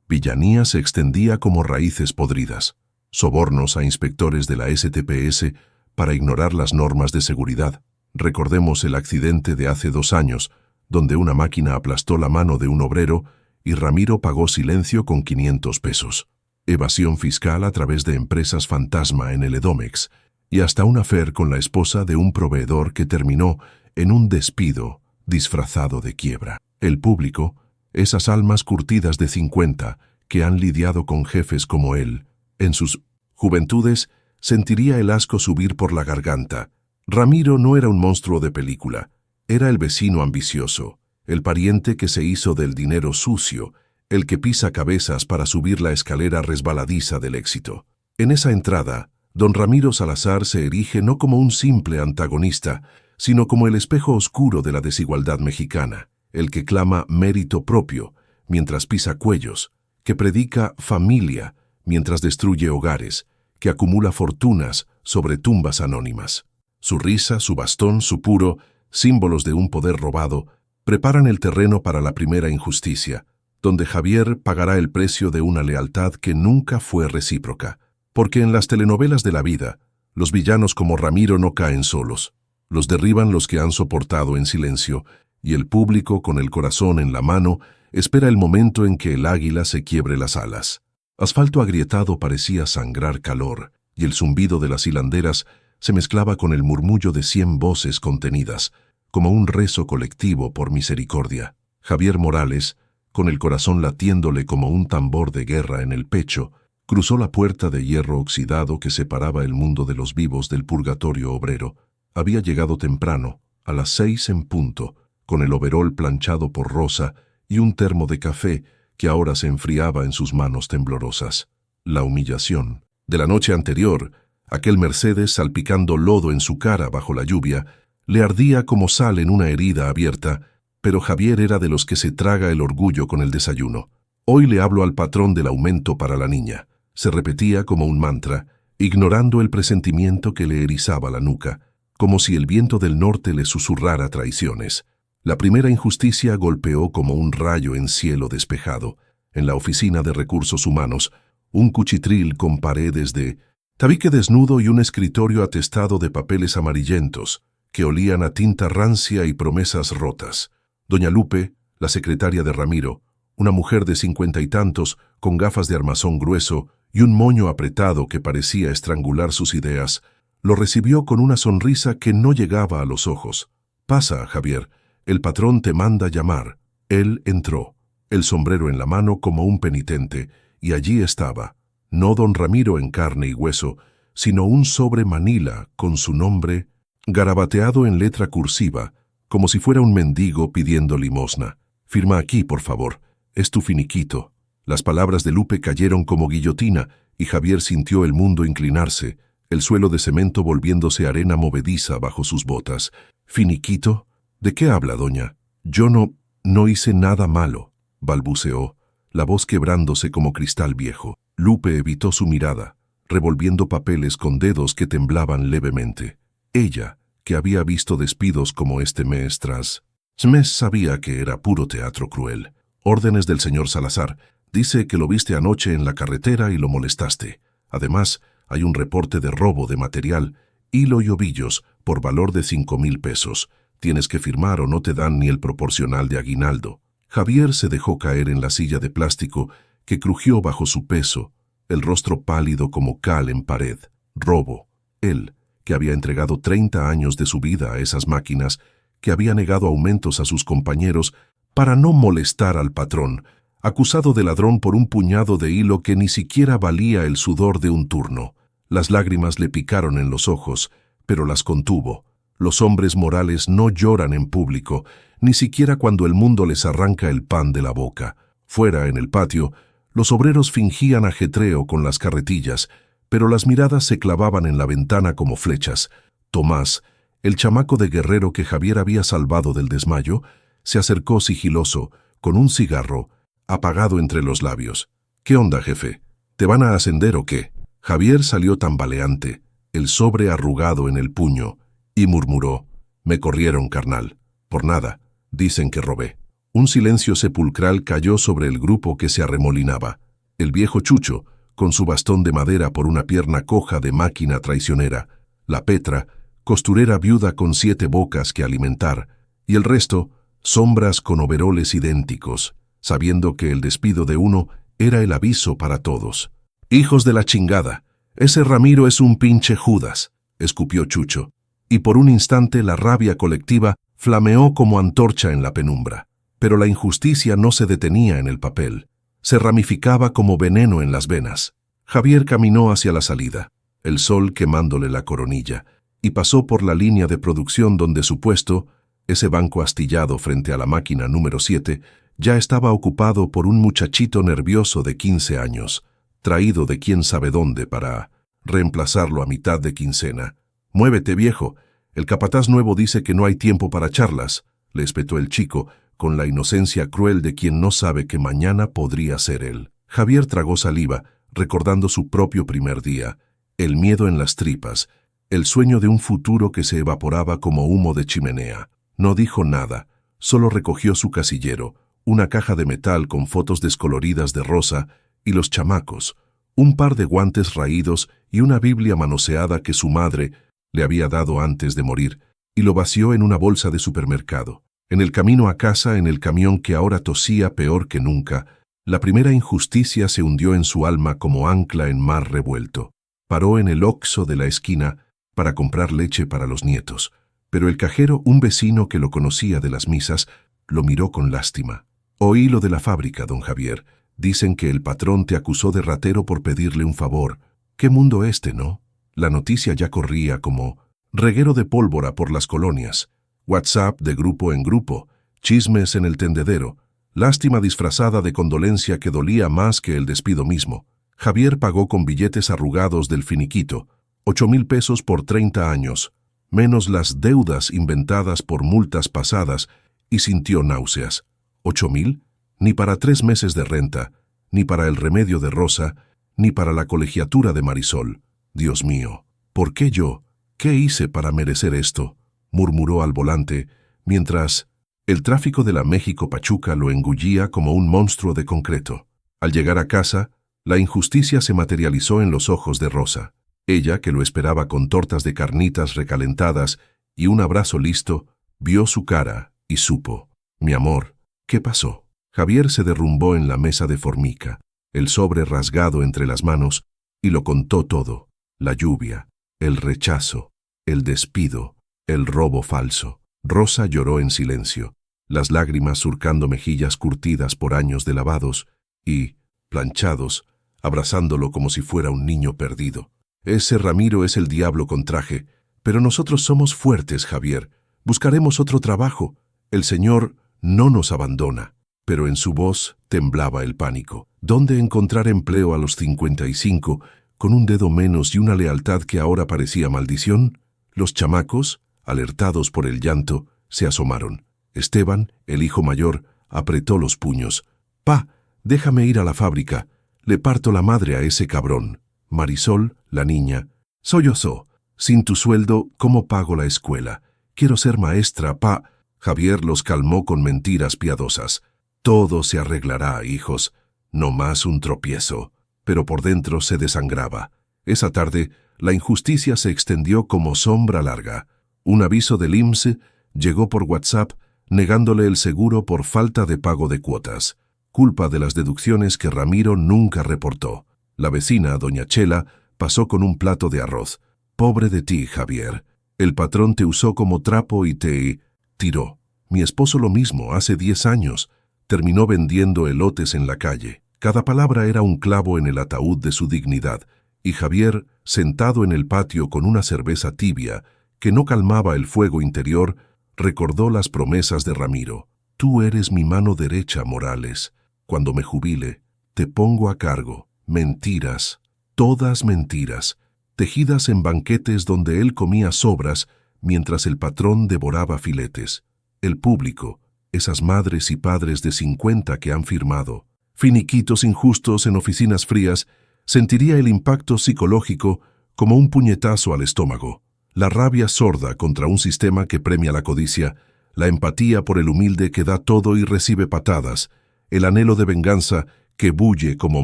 villanía se extendía como raíces podridas. Sobornos a inspectores de la STPS para ignorar las normas de seguridad. Recordemos el accidente de hace 2 años, donde una máquina aplastó la mano de un obrero y Ramiro pagó silencio con 500 pesos. Evasión fiscal a través de empresas fantasma en el Edomex, y hasta un affair con la esposa de un proveedor que terminó en un despido disfrazado de quiebra. El público, esas almas curtidas de 50 que han lidiado con jefes como él, en sus juventudes, sentiría el asco subir por la garganta. Ramiro no era un monstruo de película, era el vecino ambicioso, el pariente que se hizo del dinero sucio, el que pisa cabezas para subir la escalera resbaladiza del éxito. En esa entrada, don Ramiro Salazar se erige no como un simple antagonista, sino como el espejo oscuro de la desigualdad mexicana, el que clama mérito propio mientras pisa cuellos, que predica familia mientras destruye hogares, que acumula fortunas sobre tumbas anónimas. Su risa, su bastón, su puro, símbolos de un poder robado, preparan el terreno para la primera injusticia, donde Javier pagará el precio de una lealtad que nunca fue recíproca. Porque en las telenovelas de la vida, los villanos como Ramiro no caen solos. Los derriban los que han soportado en silencio, y el público, con el corazón en la mano, espera el momento en que el águila se quiebre las alas. Asfalto agrietado parecía sangrar calor, y el zumbido de las hilanderas se mezclaba con el murmullo de 100 voces contenidas, como un rezo colectivo por misericordia. Javier Morales, con el corazón latiéndole como un tambor de guerra en el pecho, cruzó la puerta de hierro oxidado que separaba el mundo de los vivos del purgatorio obrero. Había llegado temprano, a las 6 en punto, con el overol planchado por Rosa y un termo de café que ahora se enfriaba en sus manos temblorosas. La humillación de la noche anterior, aquel Mercedes salpicando lodo en su cara bajo la lluvia, le ardía como sal en una herida abierta, pero Javier era de los que se traga el orgullo con el desayuno. Hoy le hablo al patrón del aumento para la niña. Se repetía como un mantra, ignorando el presentimiento que le erizaba la nuca, como si el viento del norte le susurrara traiciones. La primera injusticia golpeó como un rayo en cielo despejado. En la oficina de recursos humanos, un cuchitril con paredes de tabique desnudo y un escritorio atestado de papeles amarillentos, que olían a tinta rancia y promesas rotas. Doña Lupe, la secretaria de Ramiro, una mujer de 50 y tantos, con gafas de armazón grueso y un moño apretado que parecía estrangular sus ideas, lo recibió con una sonrisa que no llegaba a los ojos. «Pasa, Javier, el patrón te manda llamar». Él entró, el sombrero en la mano como un penitente, y allí estaba, no don Ramiro en carne y hueso, sino un sobre manila con su nombre garabateado en letra cursiva, como si fuera un mendigo pidiendo limosna. «Firma aquí, por favor. Es tu finiquito». Las palabras de Lupe cayeron como guillotina y Javier sintió el mundo inclinarse, el suelo de cemento volviéndose arena movediza bajo sus botas. «¿Finiquito? ¿De qué habla, doña?» «Yo no hice nada malo», balbuceó, la voz quebrándose como cristal viejo. Lupe evitó su mirada, revolviendo papeles con dedos que temblaban levemente. Ella, que había visto despidos como este mes tras mes, sabía que era puro teatro cruel. «Órdenes del señor Salazar. Dice que lo viste anoche en la carretera y lo molestaste. Además, hay un reporte de robo de material, hilo y ovillos, por valor de 5,000 pesos. Tienes que firmar o no te dan ni el proporcional de aguinaldo». Javier se dejó caer en la silla de plástico que crujió bajo su peso, el rostro pálido como cal en pared. Robo. Él, que había entregado 30 años de su vida a esas máquinas, que había negado aumentos a sus compañeros para no molestar al patrón, acusado de ladrón por un puñado de hilo que ni siquiera valía el sudor de un turno. Las lágrimas le picaron en los ojos, pero las contuvo. Los hombres morales no lloran en público, ni siquiera cuando el mundo les arranca el pan de la boca. Fuera, en el patio, los obreros fingían ajetreo con las carretillas, pero las miradas se clavaban en la ventana como flechas. Tomás, el chamaco de Guerrero que Javier había salvado del desmayo, se acercó sigiloso, con un cigarro, apagado entre los labios. «¿Qué onda, jefe? ¿Te van a ascender o qué?» Javier salió tambaleante, el sobre arrugado en el puño, y murmuró: «Me corrieron, carnal. Por nada. Dicen que robé». Un silencio sepulcral cayó sobre el grupo que se arremolinaba. El viejo Chucho, con su bastón de madera por una pierna coja de máquina traicionera, la Petra, costurera viuda con 7 bocas que alimentar, y el resto, sombras con overoles idénticos, sabiendo que el despido de uno era el aviso para todos. «Hijos de la chingada, ese Ramiro es un pinche Judas», escupió Chucho, y por un instante la rabia colectiva flameó como antorcha en la penumbra. Pero la injusticia no se detenía en el papel, se ramificaba como veneno en las venas. Javier caminó hacia la salida, el sol quemándole la coronilla, y pasó por la línea de producción donde su puesto, ese banco astillado frente a la máquina número 7, ya estaba ocupado por un muchachito nervioso de 15 años, traído de quién sabe dónde para reemplazarlo a mitad de quincena. «Muévete, viejo, el capataz nuevo dice que no hay tiempo para charlas», le espetó el chico, con la inocencia cruel de quien no sabe que mañana podría ser él. Javier tragó saliva, recordando su propio primer día, el miedo en las tripas, el sueño de un futuro que se evaporaba como humo de chimenea. No dijo nada, solo recogió su casillero, una caja de metal con fotos descoloridas de rosa, y los chamacos, un par de guantes raídos y una Biblia manoseada que su madre le había dado antes de morir, y lo vació en una bolsa de supermercado. En el camino a casa, en el camión que ahora tosía peor que nunca, la primera injusticia se hundió en su alma como ancla en mar revuelto. Paró en el Oxxo de la esquina para comprar leche para los nietos, pero el cajero, un vecino que lo conocía de las misas, lo miró con lástima. «Oí lo de la fábrica, don Javier. Dicen que el patrón te acusó de ratero por pedirle un favor. Qué mundo este, ¿no?» La noticia ya corría como reguero de pólvora por las colonias. WhatsApp de grupo en grupo, chismes en el tendedero, lástima disfrazada de condolencia que dolía más que el despido mismo. Javier pagó con billetes arrugados del finiquito, 8,000 pesos por 30 años, menos las deudas inventadas por multas pasadas, y sintió náuseas. ¿8,000? Ni para 3 meses de renta, ni para el remedio de Rosa, ni para la colegiatura de Marisol. Dios mío, ¿por qué yo? ¿Qué hice para merecer esto?, murmuró al volante, mientras el tráfico de la México-Pachuca lo engullía como un monstruo de concreto. Al llegar a casa, la injusticia se materializó en los ojos de Rosa. Ella, que lo esperaba con tortas de carnitas recalentadas y un abrazo listo, vio su cara y supo. Mi amor, ¿qué pasó? Javier se derrumbó en la mesa de formica, el sobre rasgado entre las manos, y lo contó todo: la lluvia, el rechazo, el despido, el robo falso. Rosa lloró en silencio, las lágrimas surcando mejillas curtidas por años de lavados y, planchados, abrazándolo como si fuera un niño perdido. Ese Ramiro es el diablo con traje, pero nosotros somos fuertes, Javier. Buscaremos otro trabajo. El Señor no nos abandona. Pero en su voz temblaba el pánico. ¿Dónde encontrar empleo a los 55, con un dedo menos y una lealtad que ahora parecía maldición? Los chamacos, alertados por el llanto, se asomaron. Esteban, el hijo mayor, apretó los puños. «Pa, déjame ir a la fábrica. Le parto la madre a ese cabrón». Marisol, la niña: «Sollozó. Sin tu sueldo, ¿cómo pago la escuela? Quiero ser maestra, pa». Javier los calmó con mentiras piadosas. «Todo se arreglará, hijos. No más un tropiezo». Pero por dentro se desangraba. Esa tarde, la injusticia se extendió como sombra larga. Un aviso del IMSS llegó por WhatsApp negándole el seguro por falta de pago de cuotas, culpa de las deducciones que Ramiro nunca reportó. La vecina, doña Chela, pasó con un plato de arroz. «Pobre de ti, Javier. El patrón te usó como trapo y te tiró. Mi esposo lo mismo, hace 10 años. Terminó vendiendo elotes en la calle». Cada palabra era un clavo en el ataúd de su dignidad, y Javier, sentado en el patio con una cerveza tibia que no calmaba el fuego interior, recordó las promesas de Ramiro. «Tú eres mi mano derecha, Morales. Cuando me jubile, te pongo a cargo». Mentiras, todas mentiras, tejidas en banquetes donde él comía sobras mientras el patrón devoraba filetes. El público, esas madres y padres de 50 que han firmado finiquitos injustos en oficinas frías, sentiría el impacto psicológico como un puñetazo al estómago. La rabia sorda contra un sistema que premia la codicia, la empatía por el humilde que da todo y recibe patadas, el anhelo de venganza que bulle como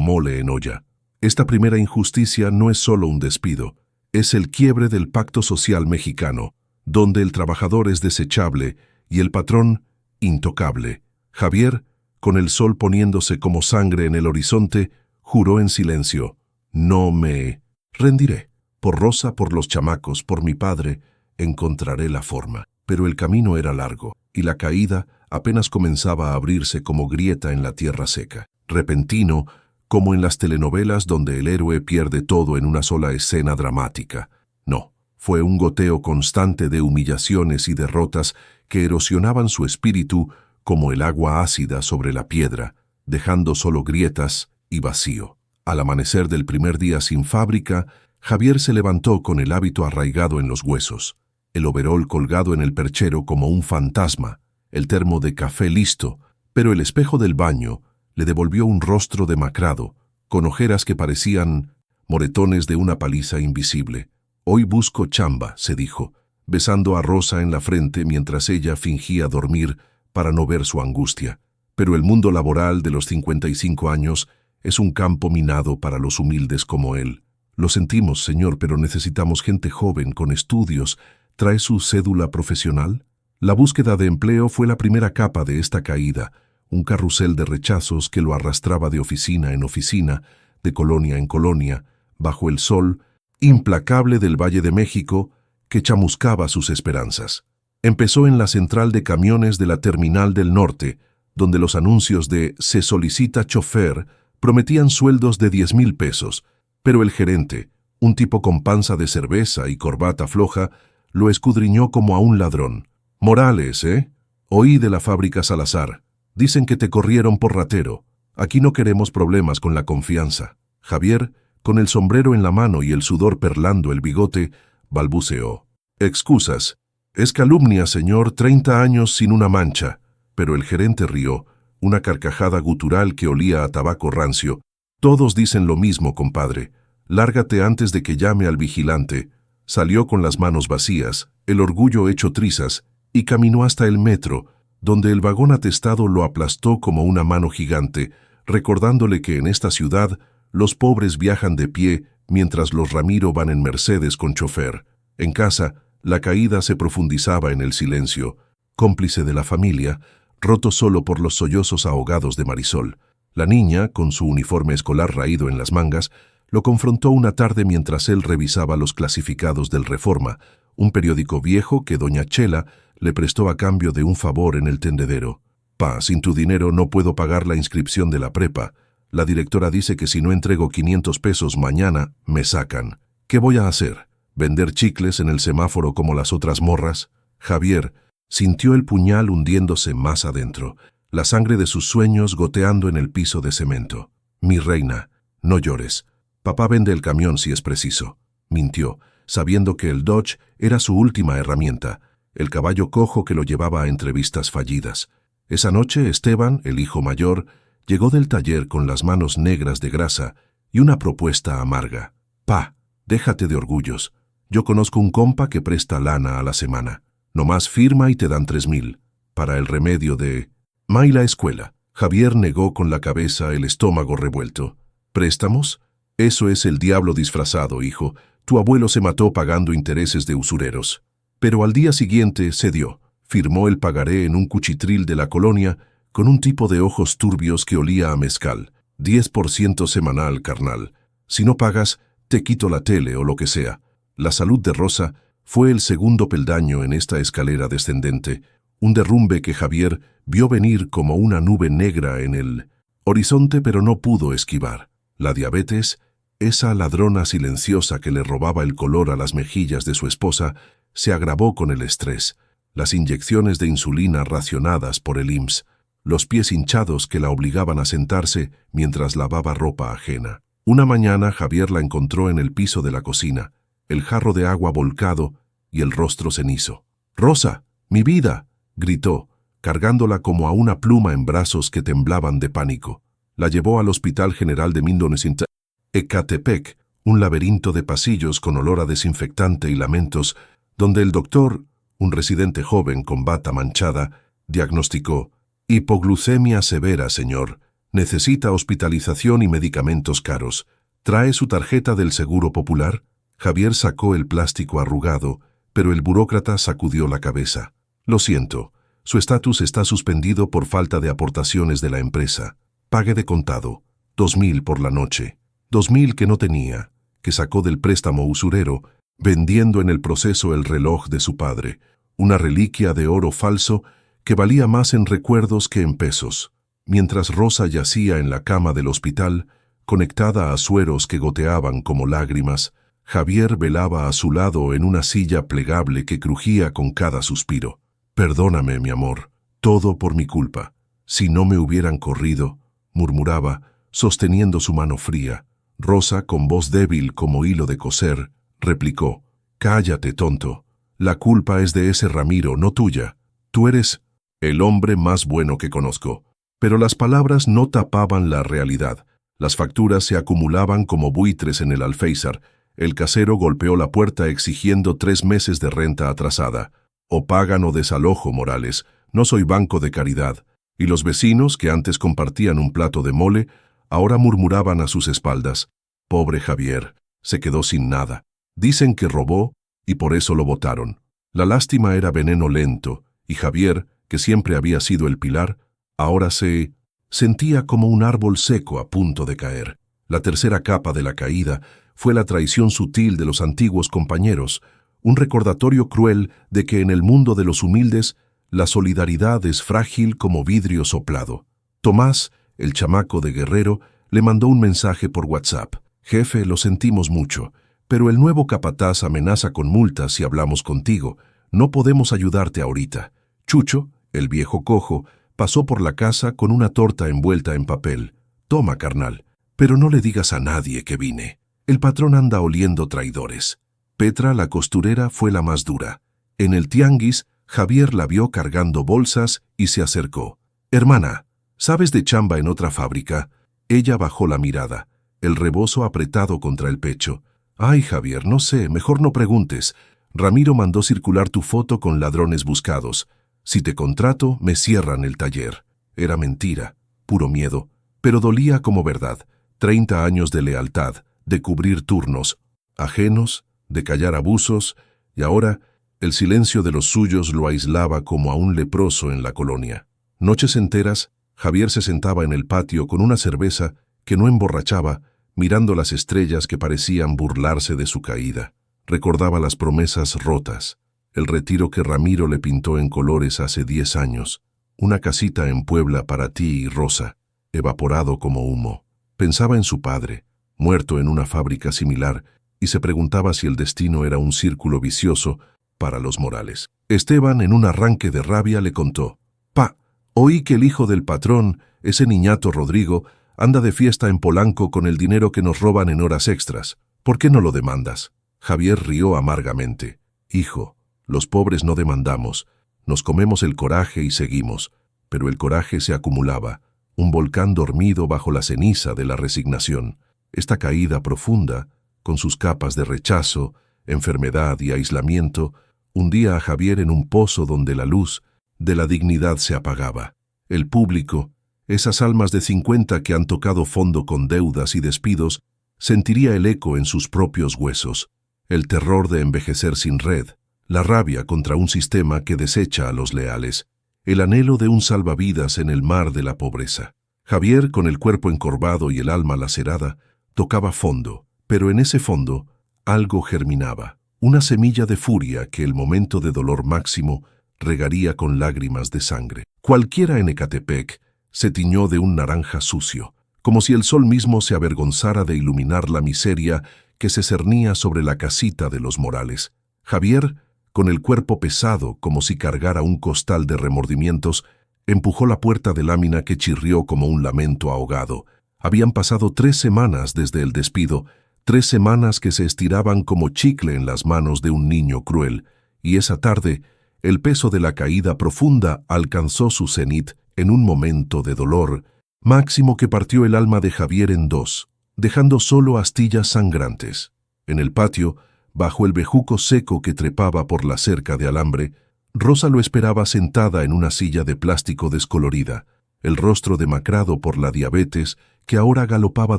mole en olla. Esta primera injusticia no es solo un despido, es el quiebre del pacto social mexicano, donde el trabajador es desechable y el patrón intocable. Javier, con el sol poniéndose como sangre en el horizonte, juró en silencio: «No me rendiré. Por Rosa, por los chamacos, por mi padre, encontraré la forma». Pero el camino era largo, y la caída apenas comenzaba a abrirse como grieta en la tierra seca. Repentino, como en las telenovelas donde el héroe pierde todo en una sola escena dramática. No, fue un goteo constante de humillaciones y derrotas que erosionaban su espíritu como el agua ácida sobre la piedra, dejando solo grietas y vacío. Al amanecer del primer día sin fábrica, Javier se levantó con el hábito arraigado en los huesos, el overol colgado en el perchero como un fantasma, el termo de café listo, pero el espejo del baño le devolvió un rostro demacrado, con ojeras que parecían moretones de una paliza invisible. «Hoy busco chamba», se dijo, besando a Rosa en la frente mientras ella fingía dormir para no ver su angustia. Pero el mundo laboral de los 55 años es un campo minado para los humildes como él. «Lo sentimos, señor, pero necesitamos gente joven, con estudios. ¿Trae su cédula profesional?» La búsqueda de empleo fue la primera capa de esta caída, un carrusel de rechazos que lo arrastraba de oficina en oficina, de colonia en colonia, bajo el sol implacable del Valle de México que chamuscaba sus esperanzas. Empezó en la central de camiones de la Terminal del Norte, donde los anuncios de «Se solicita chofer» prometían sueldos de 10,000 pesos, pero el gerente, un tipo con panza de cerveza y corbata floja, lo escudriñó como a un ladrón. «Morales, ¿eh? Oí de la fábrica Salazar. Dicen que te corrieron por ratero. Aquí no queremos problemas con la confianza». Javier, con el sombrero en la mano y el sudor perlando el bigote, balbuceó: «Excusas. Es calumnia, señor, 30 años sin una mancha». Pero el gerente rió, una carcajada gutural que olía a tabaco rancio. Todos dicen lo mismo, compadre. Lárgate antes de que llame al vigilante. Salió con las manos vacías, el orgullo hecho trizas, y caminó hasta el metro, donde el vagón atestado lo aplastó como una mano gigante, recordándole que en esta ciudad los pobres viajan de pie mientras los Ramiro van en Mercedes con chofer. En casa, la caída se profundizaba en el silencio, cómplice de la familia, roto solo por los sollozos ahogados de Marisol. La niña, con su uniforme escolar raído en las mangas, lo confrontó una tarde mientras él revisaba los clasificados del Reforma, un periódico viejo que doña Chela le prestó a cambio de un favor en el tendedero. «Pa, sin tu dinero no puedo pagar la inscripción de la prepa. La directora dice que si no entrego 500 pesos mañana, me sacan. ¿Qué voy a hacer? ¿Vender chicles en el semáforo como las otras morras?» Javier sintió el puñal hundiéndose más adentro, la sangre de sus sueños goteando en el piso de cemento. «Mi reina, no llores. Papá vende el camión si es preciso», mintió, sabiendo que el Dodge era su última herramienta, el caballo cojo que lo llevaba a entrevistas fallidas. Esa noche Esteban, el hijo mayor, llegó del taller con las manos negras de grasa y una propuesta amarga. «Pa, déjate de orgullos. Yo conozco un compa que presta lana a la semana. Nomás firma y te dan 3,000. Para el remedio de... Ma y la escuela». Javier negó con la cabeza, el estómago revuelto. «¿Préstamos? Eso es el diablo disfrazado, hijo. Tu abuelo se mató pagando intereses de usureros». Pero al día siguiente cedió. Firmó el pagaré en un cuchitril de la colonia con un tipo de ojos turbios que olía a mezcal. 10% semanal, carnal. Si no pagas, te quito la tele o lo que sea. La salud de Rosa fue el segundo peldaño en esta escalera descendente, un derrumbe que Javier vio venir como una nube negra en el horizonte, pero no pudo esquivar. La diabetes, esa ladrona silenciosa que le robaba el color a las mejillas de su esposa, se agravó con el estrés, las inyecciones de insulina racionadas por el IMSS, los pies hinchados que la obligaban a sentarse mientras lavaba ropa ajena. Una mañana Javier la encontró en el piso de la cocina, el jarro de agua volcado y el rostro cenizo. «Rosa, mi vida», gritó, cargándola como a una pluma en brazos que temblaban de pánico. La llevó al Hospital General de Mindonesinta, Ecatepec, un laberinto de pasillos con olor a desinfectante y lamentos, donde el doctor, un residente joven con bata manchada, diagnosticó: «Hipoglucemia severa, señor. Necesita hospitalización y medicamentos caros. ¿Trae su tarjeta del Seguro Popular?» Javier sacó el plástico arrugado, pero el burócrata sacudió la cabeza. «Lo siento, su estatus está suspendido por falta de aportaciones de la empresa. Pague de contado, 2,000 por la noche». 2,000 que no tenía, que sacó del préstamo usurero, vendiendo en el proceso el reloj de su padre, una reliquia de oro falso que valía más en recuerdos que en pesos. Mientras Rosa yacía en la cama del hospital, conectada a sueros que goteaban como lágrimas, Javier velaba a su lado en una silla plegable que crujía con cada suspiro. «Perdóname, mi amor, todo por mi culpa. Si no me hubieran corrido», murmuraba, sosteniendo su mano fría. Rosa, con voz débil como hilo de coser, replicó: «Cállate, tonto. La culpa es de ese Ramiro, no tuya. Tú eres el hombre más bueno que conozco». Pero las palabras no tapaban la realidad. Las facturas se acumulaban como buitres en el alféizar. El casero golpeó la puerta exigiendo 3 meses de renta atrasada. «O pagan o desalojo, Morales. No soy banco de caridad». Y los vecinos, que antes compartían un plato de mole, ahora murmuraban a sus espaldas: «Pobre Javier, se quedó sin nada. Dicen que robó y por eso lo botaron». La lástima era veneno lento, y Javier, que siempre había sido el pilar, ahora se sentía como un árbol seco a punto de caer. La tercera capa de la caída fue la traición sutil de los antiguos compañeros, un recordatorio cruel de que en el mundo de los humildes la solidaridad es frágil como vidrio soplado. Tomás, el chamaco de Guerrero, le mandó un mensaje por WhatsApp: «Jefe, lo sentimos mucho, pero el nuevo capataz amenaza con multas si hablamos contigo. No podemos ayudarte ahorita». Chucho, el viejo cojo, pasó por la casa con una torta envuelta en papel. «Toma, carnal, pero no le digas a nadie que vine. El patrón anda oliendo traidores». Petra, la costurera, fue la más dura. En el tianguis, Javier la vio cargando bolsas y se acercó. «Hermana, ¿Sabes de chamba en otra fábrica? Ella bajó la mirada, el rebozo apretado contra el pecho. Ay, Javier, no sé, mejor no preguntes. Ramiro mandó circular tu foto con ladrones buscados. Si te contrato, me cierran el taller. Era mentira, puro miedo, pero dolía como verdad. 30 años de lealtad, de cubrir turnos ajenos, de callar abusos, y ahora el silencio de los suyos lo aislaba como a un leproso en la colonia. Noches enteras, Javier se sentaba en el patio con una cerveza que no emborrachaba, mirando las estrellas que parecían burlarse de su caída. Recordaba las promesas rotas, el retiro que Ramiro le pintó en colores hace 10 años, una casita en Puebla para ti y Rosa, evaporado como humo. Pensaba en su padre, muerto en una fábrica similar, y se preguntaba si el destino era un círculo vicioso para los Morales. Esteban, en un arranque de rabia, le contó: «Pa, oí que el hijo del patrón, ese niñato Rodrigo, anda de fiesta en Polanco con el dinero que nos roban en horas extras. ¿Por qué no lo demandas?» Javier rió amargamente. «Hijo, los pobres no demandamos. Nos comemos el coraje y seguimos». Pero el coraje se acumulaba, un volcán dormido bajo la ceniza de la resignación. Esta caída profunda, con sus capas de rechazo, enfermedad y aislamiento, hundía a Javier en un pozo donde la luz de la dignidad se apagaba. El público, esas almas de 50 que han tocado fondo con deudas y despidos, sentiría el eco en sus propios huesos, el terror de envejecer sin red, la rabia contra un sistema que desecha a los leales, el anhelo de un salvavidas en el mar de la pobreza. Javier, con el cuerpo encorvado y el alma lacerada, tocaba fondo, pero en ese fondo algo germinaba, una semilla de furia que el momento de dolor máximo regaría con lágrimas de sangre. Cualquiera en Ecatepec se tiñó de un naranja sucio, como si el sol mismo se avergonzara de iluminar la miseria que se cernía sobre la casita de los Morales. Javier, con el cuerpo pesado como si cargara un costal de remordimientos, empujó la puerta de lámina que chirrió como un lamento ahogado. Habían pasado 3 semanas desde el despido, 3 semanas que se estiraban como chicle en las manos de un niño cruel, y esa tarde, el peso de la caída profunda alcanzó su cenit en un momento de dolor máximo que partió el alma de Javier en 2, dejando solo astillas sangrantes. En el patio, bajo el bejuco seco que trepaba por la cerca de alambre, Rosa lo esperaba sentada en una silla de plástico descolorida, el rostro demacrado por la diabetes que ahora galopaba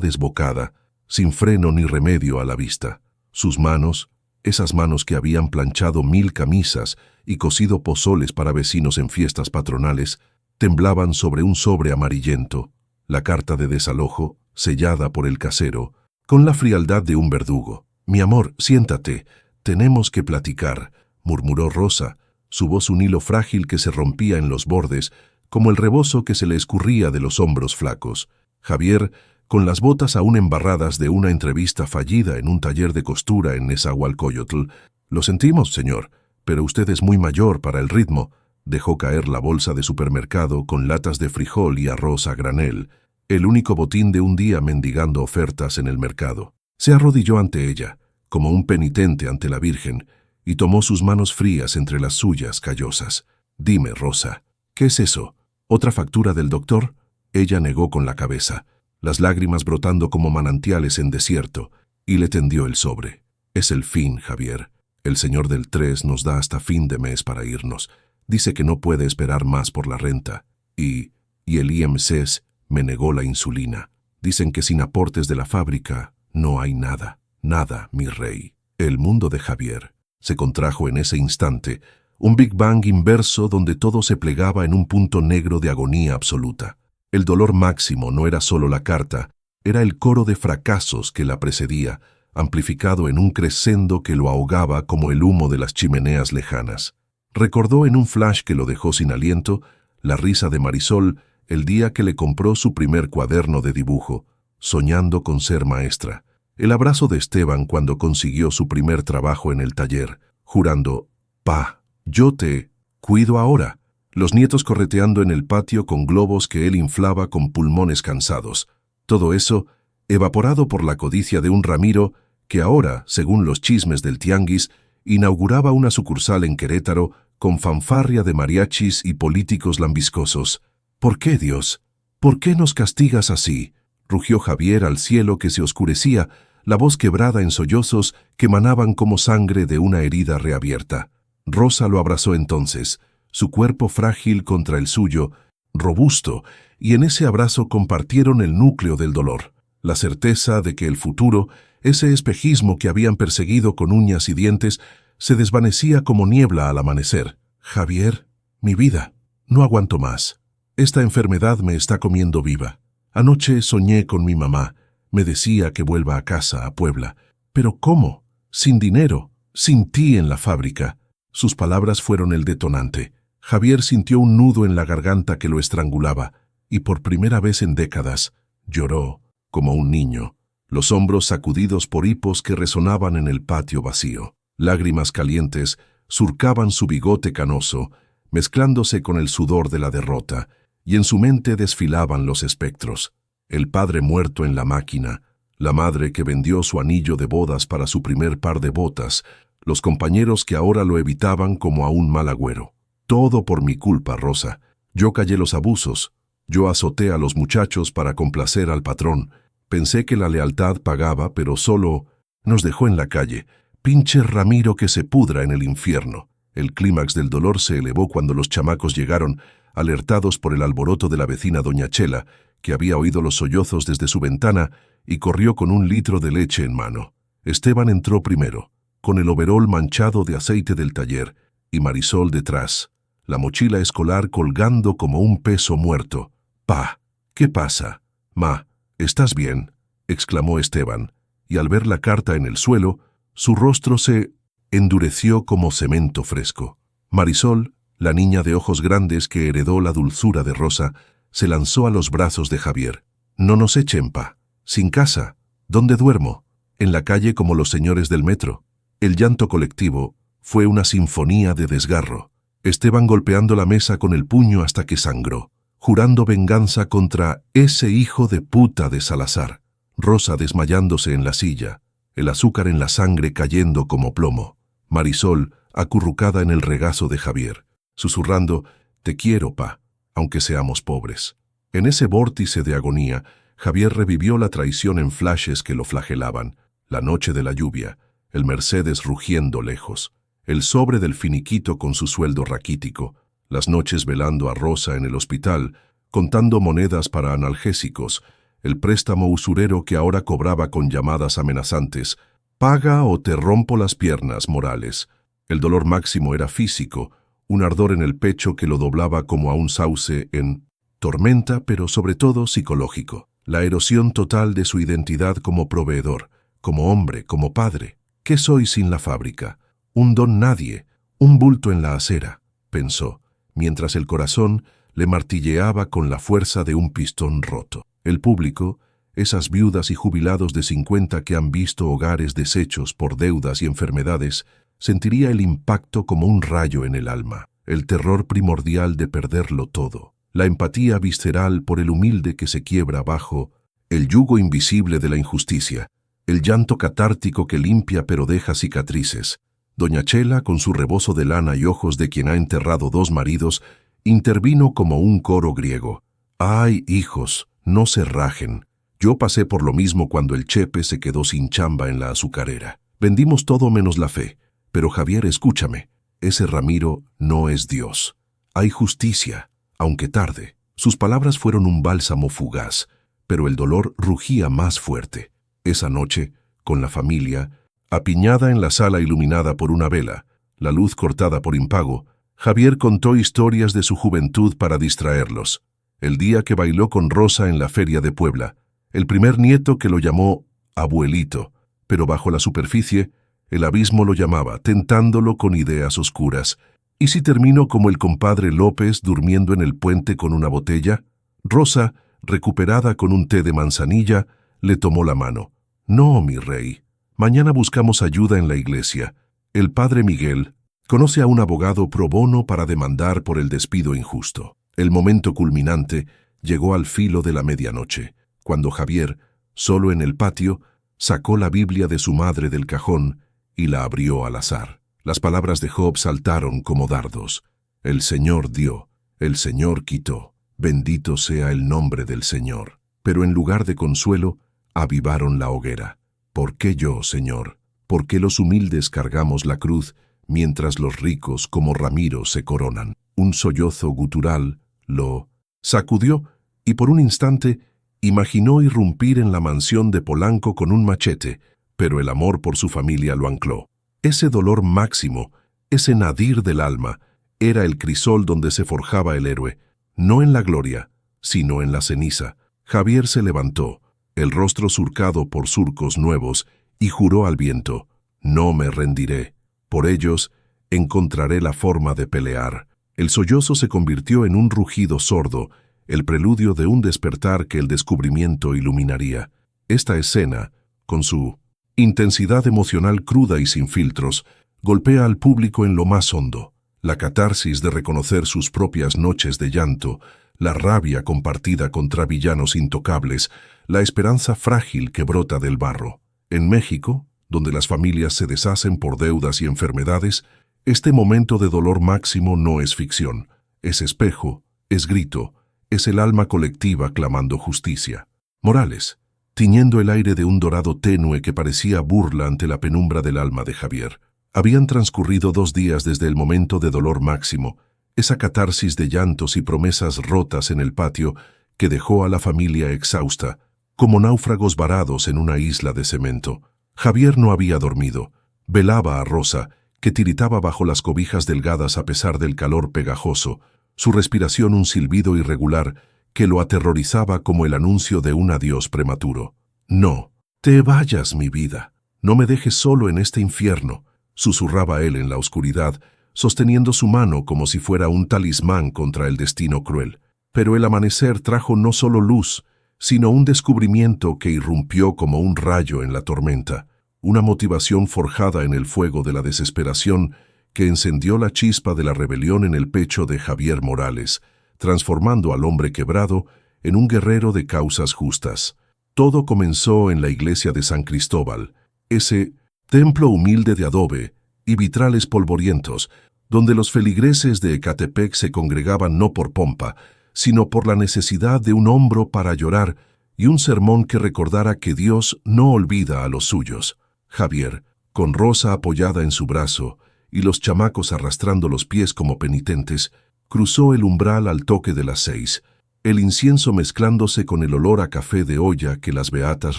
desbocada, sin freno ni remedio a la vista. Sus manos, esas manos que habían planchado 1000 camisas y cocido pozoles para vecinos en fiestas patronales, temblaban sobre un sobre amarillento, la carta de desalojo, sellada por el casero, con la frialdad de un verdugo. «Mi amor, siéntate, tenemos que platicar», murmuró Rosa, su voz un hilo frágil que se rompía en los bordes, como el rebozo que se le escurría de los hombros flacos. Javier, con las botas aún embarradas de una entrevista fallida en un taller de costura en Nezahualcóyotl: «Lo sentimos, señor, pero usted es muy mayor para el ritmo». Dejó caer la bolsa de supermercado con latas de frijol y arroz a granel, el único botín de un día mendigando ofertas en el mercado. Se arrodilló ante ella, como un penitente ante la Virgen, y tomó sus manos frías entre las suyas callosas. «Dime, Rosa, ¿qué es eso? ¿Otra factura del doctor?» Ella negó con la cabeza, las lágrimas brotando como manantiales en desierto, y le tendió el sobre. «Es el fin, Javier. El señor del 3 nos da hasta fin de mes para irnos. Dice que no puede esperar más por la renta. Y el IMSS me negó la insulina. Dicen que sin aportes de la fábrica no hay nada, nada, mi rey». El mundo de Javier se contrajo en ese instante, un Big Bang inverso donde todo se plegaba en un punto negro de agonía absoluta. El dolor máximo no era solo la carta, era el coro de fracasos que la precedía, amplificado en un crescendo que lo ahogaba como el humo de las chimeneas lejanas. Recordó en un flash que lo dejó sin aliento la risa de Marisol el día que le compró su primer cuaderno de dibujo, soñando con ser maestra. El abrazo de Esteban cuando consiguió su primer trabajo en el taller, jurando: «Pa, yo te cuido ahora». Los nietos correteando en el patio con globos que él inflaba con pulmones cansados. Todo eso evaporado por la codicia de un Ramiro que ahora, según los chismes del tianguis, inauguraba una sucursal en Querétaro con fanfarria de mariachis y políticos lambiscosos. ¿Por qué, Dios? ¿Por qué nos castigas así?, rugió Javier al cielo que se oscurecía, la voz quebrada en sollozos que manaban como sangre de una herida reabierta. Rosa lo abrazó entonces, su cuerpo frágil contra el suyo, robusto, y en ese abrazo compartieron el núcleo del dolor, la certeza de que el futuro, ese espejismo que habían perseguido con uñas y dientes, se desvanecía como niebla al amanecer. Javier, mi vida, no aguanto más. Esta enfermedad me está comiendo viva. Anoche soñé con mi mamá. Me decía que vuelva a casa, a Puebla. ¿Pero cómo? Sin dinero, sin ti en la fábrica. Sus palabras fueron el detonante. Javier sintió un nudo en la garganta que lo estrangulaba, y por primera vez en décadas, lloró como un niño, los hombros sacudidos por hipos que resonaban en el patio vacío. Lágrimas calientes surcaban su bigote canoso, mezclándose con el sudor de la derrota, y en su mente desfilaban los espectros. El padre muerto en la máquina, la madre que vendió su anillo de bodas para su primer par de botas, los compañeros que ahora lo evitaban como a un mal agüero. Todo por mi culpa, Rosa. Yo callé los abusos, yo azoté a los muchachos para complacer al patrón. Pensé que la lealtad pagaba, pero solo nos dejó en la calle. Pinche Ramiro que se pudra en el infierno. El clímax del dolor se elevó cuando los chamacos llegaron, alertados por el alboroto de la vecina doña Chela, que había oído los sollozos desde su ventana y corrió con 1 litro de leche en mano. Esteban entró primero, con el overol manchado de aceite del taller, y Marisol detrás, la mochila escolar colgando como un peso muerto. «Pa, ¿qué pasa? Ma, ¿estás bien?», exclamó Esteban, y al ver la carta en el suelo, su rostro se endureció como cemento fresco. Marisol, la niña de ojos grandes que heredó la dulzura de Rosa, se lanzó a los brazos de Javier. «No nos echen, pa. Sin casa. ¿Dónde duermo? En la calle como los señores del metro». El llanto colectivo fue una sinfonía de desgarro. Esteban golpeando la mesa con el puño hasta que sangró, jurando venganza contra ese hijo de puta de Salazar. Rosa desmayándose en la silla, el azúcar en la sangre cayendo como plomo. Marisol acurrucada en el regazo de Javier, susurrando: «Te quiero, pa, aunque seamos pobres». En ese vórtice de agonía, Javier revivió la traición en flashes que lo flagelaban, la noche de la lluvia, el Mercedes rugiendo lejos, el sobre del finiquito con su sueldo raquítico, las noches velando a Rosa en el hospital, contando monedas para analgésicos, el préstamo usurero que ahora cobraba con llamadas amenazantes: «Paga o te rompo las piernas, Morales». El dolor máximo era físico, un ardor en el pecho que lo doblaba como a un sauce en tormenta, pero sobre todo psicológico. La erosión total de su identidad como proveedor, como hombre, como padre. ¿Qué soy sin la fábrica? Un don nadie, un bulto en la acera, pensó, mientras el corazón le martilleaba con la fuerza de un pistón roto. El público, esas viudas y jubilados de 50 que han visto hogares deshechos por deudas y enfermedades, sentiría el impacto como un rayo en el alma, el terror primordial de perderlo todo, la empatía visceral por el humilde que se quiebra bajo el yugo invisible de la injusticia, el llanto catártico que limpia pero deja cicatrices. Doña Chela, con su rebozo de lana y ojos de quien ha enterrado 2 maridos, intervino como un coro griego. «Ay, hijos, no se rajen. Yo pasé por lo mismo cuando el Chepe se quedó sin chamba en la azucarera. Vendimos todo menos la fe. Pero Javier, escúchame, ese Ramiro no es Dios. Hay justicia, aunque tarde». Sus palabras fueron un bálsamo fugaz, pero el dolor rugía más fuerte. Esa noche, con la familia, apiñada en la sala iluminada por una vela, la luz cortada por impago, Javier contó historias de su juventud para distraerlos. El día que bailó con Rosa en la feria de Puebla, el primer nieto que lo llamó abuelito, pero bajo la superficie, el abismo lo llamaba, tentándolo con ideas oscuras. ¿Y si terminó como el compadre López durmiendo en el puente con una botella? Rosa, recuperada con un té de manzanilla, le tomó la mano. «No, mi rey. Mañana buscamos ayuda en la iglesia. El padre Miguel conoce a un abogado pro bono para demandar por el despido injusto». El momento culminante llegó al filo de la medianoche, cuando Javier, solo en el patio, sacó la Biblia de su madre del cajón y la abrió al azar. Las palabras de Job saltaron como dardos. El Señor dio, el Señor quitó. Bendito sea el nombre del Señor. Pero en lugar de consuelo, avivaron la hoguera. ¿Por qué yo, Señor? ¿Por qué los humildes cargamos la cruz, mientras los ricos como Ramiro se coronan? Un sollozo gutural lo sacudió y por un instante imaginó irrumpir en la mansión de Polanco con un machete, pero el amor por su familia lo ancló. Ese dolor máximo, ese nadir del alma, era el crisol donde se forjaba el héroe, no en la gloria, sino en la ceniza. Javier se levantó, el rostro surcado por surcos nuevos, y juró al viento: no me rendiré. Por ellos encontraré la forma de pelear. El sollozo se convirtió en un rugido sordo, el preludio de un despertar que el descubrimiento iluminaría. Esta escena, con su intensidad emocional cruda y sin filtros, golpea al público en lo más hondo. La catarsis de reconocer sus propias noches de llanto, la rabia compartida contra villanos intocables, la esperanza frágil que brota del barro. En México, donde las familias se deshacen por deudas y enfermedades, este momento de dolor máximo no es ficción, es espejo, es grito, es el alma colectiva clamando justicia. Morales, tiñendo el aire de un dorado tenue que parecía burla ante la penumbra del alma de Javier. Habían transcurrido 2 días desde el momento de dolor máximo, esa catarsis de llantos y promesas rotas en el patio que dejó a la familia exhausta, como náufragos varados en una isla de cemento. Javier no había dormido. Velaba a Rosa, que tiritaba bajo las cobijas delgadas a pesar del calor pegajoso, su respiración un silbido irregular que lo aterrorizaba como el anuncio de un adiós prematuro. «No, te vayas, mi vida. No me dejes solo en este infierno», susurraba él en la oscuridad, sosteniendo su mano como si fuera un talismán contra el destino cruel. Pero el amanecer trajo no solo luz, sino un descubrimiento que irrumpió como un rayo en la tormenta, una motivación forjada en el fuego de la desesperación que encendió la chispa de la rebelión en el pecho de Javier Morales, transformando al hombre quebrado en un guerrero de causas justas. Todo comenzó en la iglesia de San Cristóbal, ese templo humilde de adobe y vitrales polvorientos, donde los feligreses de Ecatepec se congregaban no por pompa, sino por la necesidad de un hombro para llorar y un sermón que recordara que Dios no olvida a los suyos. Javier, con Rosa apoyada en su brazo y los chamacos arrastrando los pies como penitentes, cruzó el umbral al toque de las 6, el incienso mezclándose con el olor a café de olla que las beatas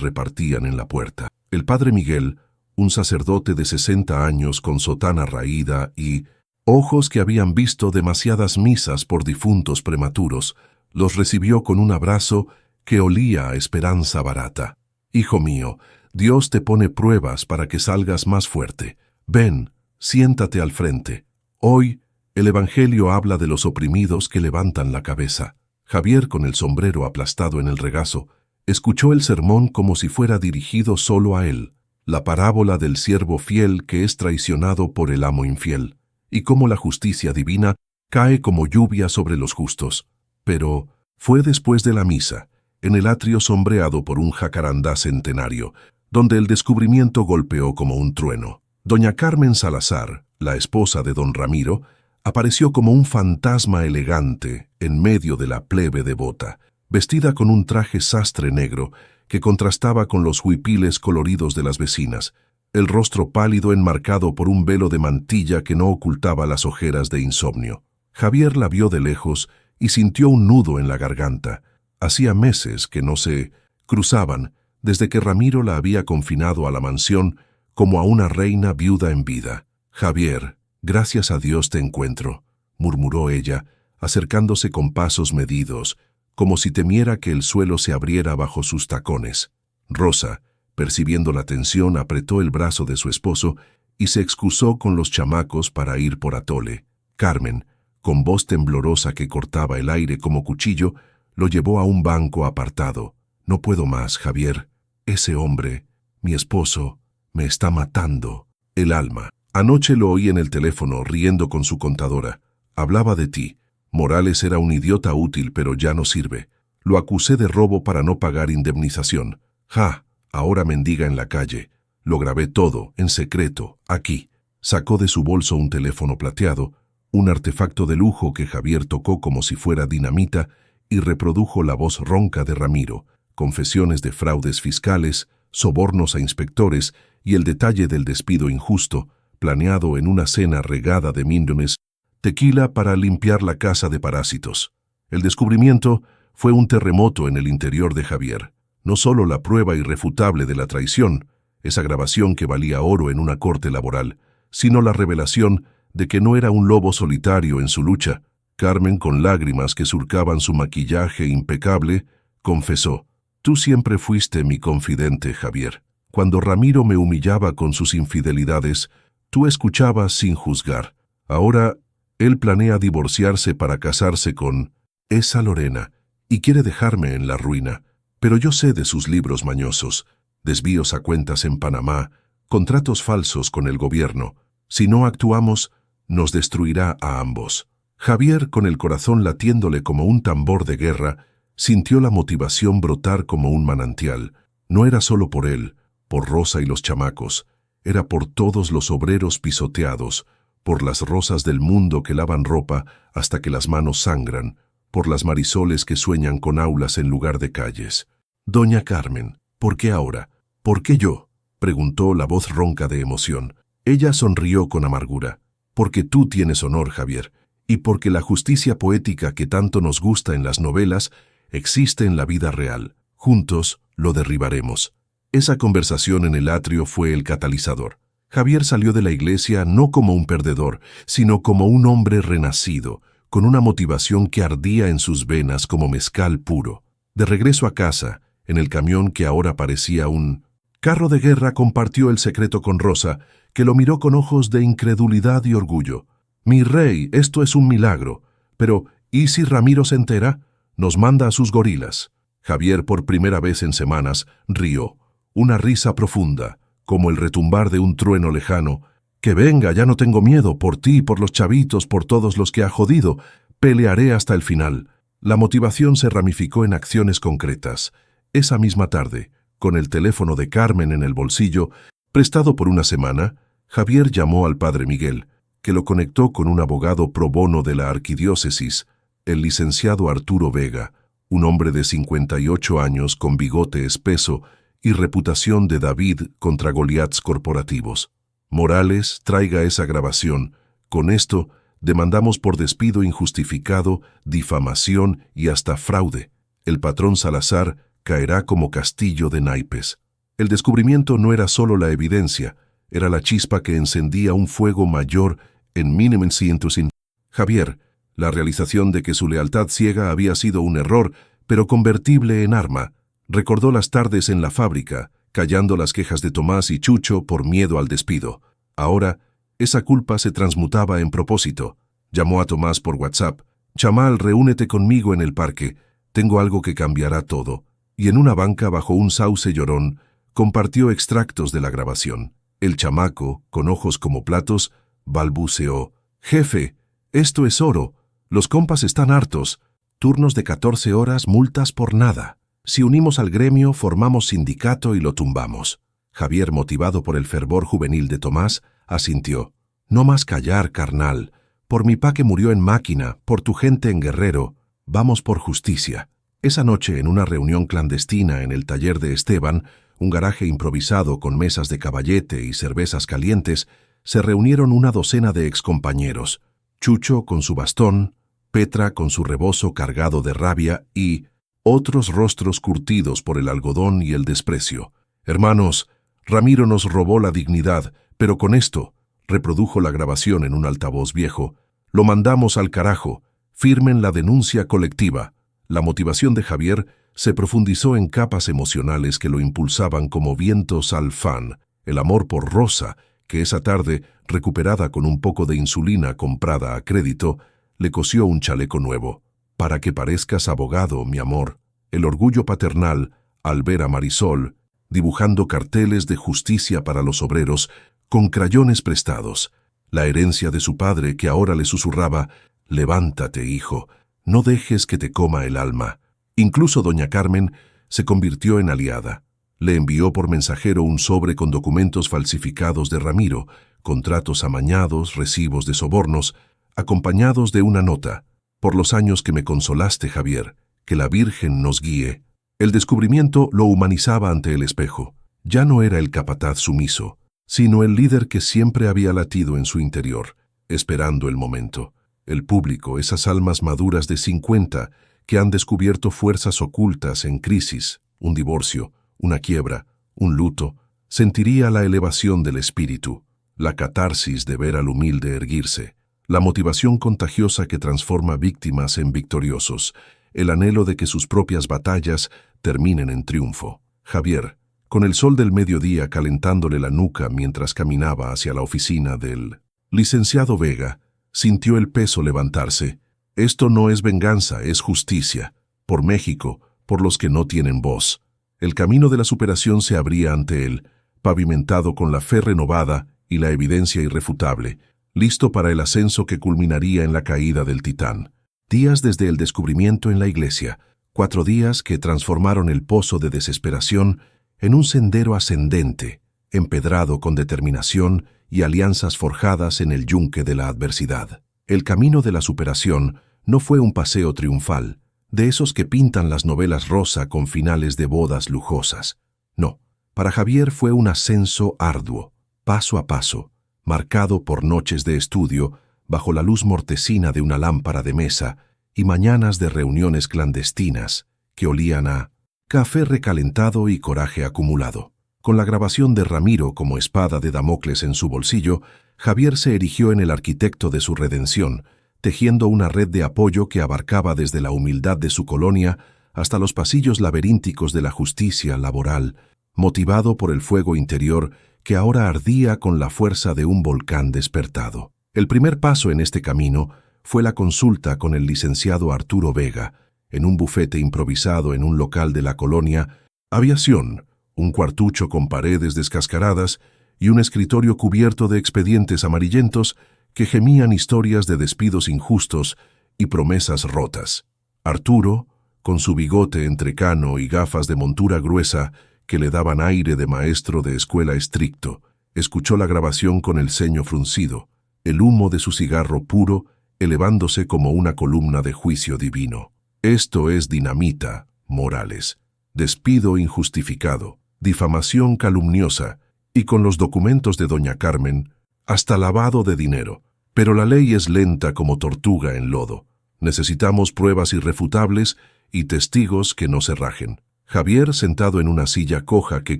repartían en la puerta. El padre Miguel, un sacerdote de 60 años con sotana raída y ojos que habían visto demasiadas misas por difuntos prematuros, los recibió con un abrazo que olía a esperanza barata. «Hijo mío, Dios te pone pruebas para que salgas más fuerte. Ven, siéntate al frente. Hoy, el Evangelio habla de los oprimidos que levantan la cabeza». Javier, con el sombrero aplastado en el regazo, escuchó el sermón como si fuera dirigido solo a él, la parábola del siervo fiel que es traicionado por el amo infiel, y cómo la justicia divina cae como lluvia sobre los justos. Pero fue después de la misa, en el atrio sombreado por un jacarandá centenario, donde el descubrimiento golpeó como un trueno. Doña Carmen Salazar, la esposa de don Ramiro, apareció como un fantasma elegante en medio de la plebe devota, vestida con un traje sastre negro que contrastaba con los huipiles coloridos de las vecinas, el rostro pálido enmarcado por un velo de mantilla que no ocultaba las ojeras de insomnio. Javier la vio de lejos y sintió un nudo en la garganta. Hacía meses que no se cruzaban desde que Ramiro la había confinado a la mansión como a una reina viuda en vida. «Javier, gracias a Dios te encuentro», murmuró ella, acercándose con pasos medidos, como si temiera que el suelo se abriera bajo sus tacones. Rosa, percibiendo la tensión, apretó el brazo de su esposo y se excusó con los chamacos para ir por atole. Carmen, con voz temblorosa que cortaba el aire como cuchillo, lo llevó a un banco apartado. «No puedo más, Javier. Ese hombre, mi esposo, me está matando el alma. Anoche lo oí en el teléfono riendo con su contadora. Hablaba de ti. Morales era un idiota útil, pero ya no sirve. Lo acusé de robo para no pagar indemnización. Ja, ahora mendiga en la calle. Lo grabé todo, en secreto, aquí». Sacó de su bolso un teléfono plateado, un artefacto de lujo que Javier tocó como si fuera dinamita, y reprodujo la voz ronca de Ramiro, confesiones de fraudes fiscales, sobornos a inspectores y el detalle del despido injusto, planeado en una cena regada de millones, tequila para limpiar la casa de parásitos. El descubrimiento fue un terremoto en el interior de Javier. No solo la prueba irrefutable de la traición, esa grabación que valía oro en una corte laboral, sino la revelación de que no era un lobo solitario en su lucha. Carmen, con lágrimas que surcaban su maquillaje impecable, confesó: «Tú siempre fuiste mi confidente, Javier. Cuando Ramiro me humillaba con sus infidelidades, tú escuchabas sin juzgar. Ahora, él planea divorciarse para casarse con esa Lorena y quiere dejarme en la ruina. Pero yo sé de sus libros mañosos, desvíos a cuentas en Panamá, contratos falsos con el gobierno. Si no actuamos, nos destruirá a ambos». Javier, con el corazón latiéndole como un tambor de guerra, sintió la motivación brotar como un manantial. No era solo por él, por Rosa y los chamacos, era por todos los obreros pisoteados, por las rosas del mundo que lavan ropa hasta que las manos sangran, por las marisoles que sueñan con aulas en lugar de calles. «Doña Carmen, ¿por qué ahora? ¿Por qué yo?», preguntó la voz ronca de emoción. Ella sonrió con amargura. «Porque tú tienes honor, Javier, y porque la justicia poética que tanto nos gusta en las novelas existe en la vida real. Juntos lo derribaremos». Esa conversación en el atrio fue el catalizador. Javier salió de la iglesia no como un perdedor, sino como un hombre renacido, con una motivación que ardía en sus venas como mezcal puro. De regreso a casa, en el camión que ahora parecía un carro de guerra, compartió el secreto con Rosa, que lo miró con ojos de incredulidad y orgullo. «Mi rey, esto es un milagro. Pero, ¿y si Ramiro se entera? Nos manda a sus gorilas». Javier, por primera vez en semanas, rió. Una risa profunda, como el retumbar de un trueno lejano. «Que venga, ya no tengo miedo, por ti, por los chavitos, por todos los que ha jodido. Pelearé hasta el final». La motivación se ramificó en acciones concretas. Esa misma tarde, con el teléfono de Carmen en el bolsillo, prestado por una semana, Javier llamó al padre Miguel, que lo conectó con un abogado pro bono de la arquidiócesis, el licenciado Arturo Vega, un hombre de 58 años con bigote espeso y reputación de David contra Goliaths corporativos. «Morales, traiga esa grabación. Con esto demandamos por despido injustificado, difamación y hasta fraude. El patrón Salazar caerá como castillo de naipes». El descubrimiento no era solo la evidencia, era la chispa que encendía un fuego mayor en 1900. Javier, la realización de que su lealtad ciega había sido un error, pero convertible en arma, recordó las tardes en la fábrica, callando las quejas de Tomás y Chucho por miedo al despido. Ahora, esa culpa se transmutaba en propósito. Llamó a Tomás por WhatsApp. «Chamal, reúnete conmigo en el parque. Tengo algo que cambiará todo». Y en una banca bajo un sauce llorón, compartió extractos de la grabación. El chamaco, con ojos como platos, balbuceó: «Jefe, esto es oro. Los compas están hartos. Turnos de 14 horas, multas por nada. Si unimos al gremio, formamos sindicato y lo tumbamos». Javier, motivado por el fervor juvenil de Tomás, asintió. «No más callar, carnal. Por mi pa que murió en Máquina, por tu gente en Guerrero, vamos por justicia». Esa noche, en una reunión clandestina en el taller de Esteban, un garaje improvisado con mesas de caballete y cervezas calientes, se reunieron una docena de excompañeros. Chucho con su bastón, Petra con su rebozo cargado de rabia y otros rostros curtidos por el algodón y el desprecio. «Hermanos, Ramiro nos robó la dignidad, pero con esto», reprodujo la grabación en un altavoz viejo, «lo mandamos al carajo. Firmen la denuncia colectiva». La motivación de Javier se profundizó en capas emocionales que lo impulsaban como vientos al fan. El amor por Rosa, que esa tarde, recuperada con un poco de insulina comprada a crédito, le cosió un chaleco nuevo. «Para que parezcas abogado, mi amor». El orgullo paternal, al ver a Marisol, dibujando carteles de justicia para los obreros, con crayones prestados. La herencia de su padre, que ahora le susurraba: «Levántate, hijo, no dejes que te coma el alma». Incluso doña Carmen se convirtió en aliada. Le envió por mensajero un sobre con documentos falsificados de Ramiro, contratos amañados, recibos de sobornos, acompañados de una nota: «Por los años que me consolaste, Javier, que la Virgen nos guíe. El descubrimiento lo humanizaba ante el espejo. Ya no era el capataz sumiso, sino el líder que siempre había latido en su interior, esperando el momento. El público, esas almas maduras de 50 que han descubierto fuerzas ocultas en crisis, un divorcio, una quiebra, un luto, sentiría la elevación del espíritu, la catarsis de ver al humilde erguirse, la motivación contagiosa que transforma víctimas en victoriosos, el anhelo de que sus propias batallas terminen en triunfo. Javier, con el sol del mediodía calentándole la nuca mientras caminaba hacia la oficina del licenciado Vega, sintió el peso levantarse. Esto no es venganza, es justicia. Por México, por los que no tienen voz. El camino de la superación se abría ante él, pavimentado con la fe renovada y la evidencia irrefutable, listo para el ascenso que culminaría en la caída del Titán. Días desde el descubrimiento en la iglesia, 4 días que transformaron el pozo de desesperación en un sendero ascendente, empedrado con determinación y alianzas forjadas en el yunque de la adversidad. El camino de la superación no fue un paseo triunfal, de esos que pintan las novelas rosa con finales de bodas lujosas. No, para Javier fue un ascenso arduo, paso a paso, marcado por noches de estudio bajo la luz mortecina de una lámpara de mesa y mañanas de reuniones clandestinas que olían a café recalentado y coraje acumulado. Con la grabación de Ramiro como espada de Damocles en su bolsillo, Javier se erigió en el arquitecto de su redención, tejiendo una red de apoyo que abarcaba desde la humildad de su colonia hasta los pasillos laberínticos de la justicia laboral, motivado por el fuego interior que ahora ardía con la fuerza de un volcán despertado. El primer paso en este camino fue la consulta con el licenciado Arturo Vega, en un bufete improvisado en un local de la colonia Aviación, un cuartucho con paredes descascaradas y un escritorio cubierto de expedientes amarillentos que gemían historias de despidos injustos y promesas rotas. Arturo, con su bigote entrecano y gafas de montura gruesa que le daban aire de maestro de escuela estricto, escuchó la grabación con el ceño fruncido, el humo de su cigarro puro elevándose como una columna de juicio divino. Esto es dinamita, Morales. Despido injustificado, difamación calumniosa, y con los documentos de doña Carmen, hasta lavado de dinero. Pero la ley es lenta como tortuga en lodo. Necesitamos pruebas irrefutables y testigos que no se rajen. Javier, sentado en una silla coja que